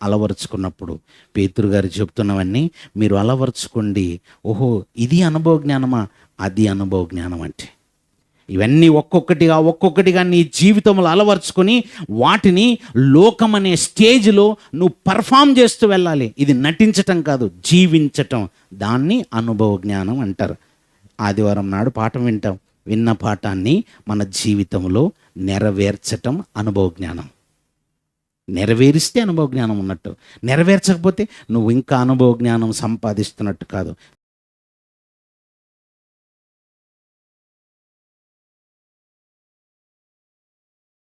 Speaker 1: అలవరుచుకున్నప్పుడు పేతురు గారు చెప్తున్నవన్నీ మీరు అలవరుచుకోండి. ఓహో, ఇది అనుభవ జ్ఞానమా? అది అనుభవ జ్ఞానం అంటే ఇవన్నీ ఒక్కొక్కటిగా నీ జీవితంలో అలవర్చుకొని వాటిని లోకమనే స్టేజ్లో నువ్వు పర్ఫామ్ చేస్తూ వెళ్ళాలి. ఇది నటించటం కాదు, జీవించటం. దాన్ని అనుభవ జ్ఞానం అంటారు. ఆదివారం నాడు పాఠం వింటాం. విన్న పాఠాన్ని మన జీవితంలో నెరవేర్చటం అనుభవ జ్ఞానం. నెరవేరిస్తే అనుభవ జ్ఞానం ఉన్నట్టు, నెరవేర్చకపోతే నువ్వు ఇంకా అనుభవ జ్ఞానం సంపాదిస్తున్నట్టు కాదు.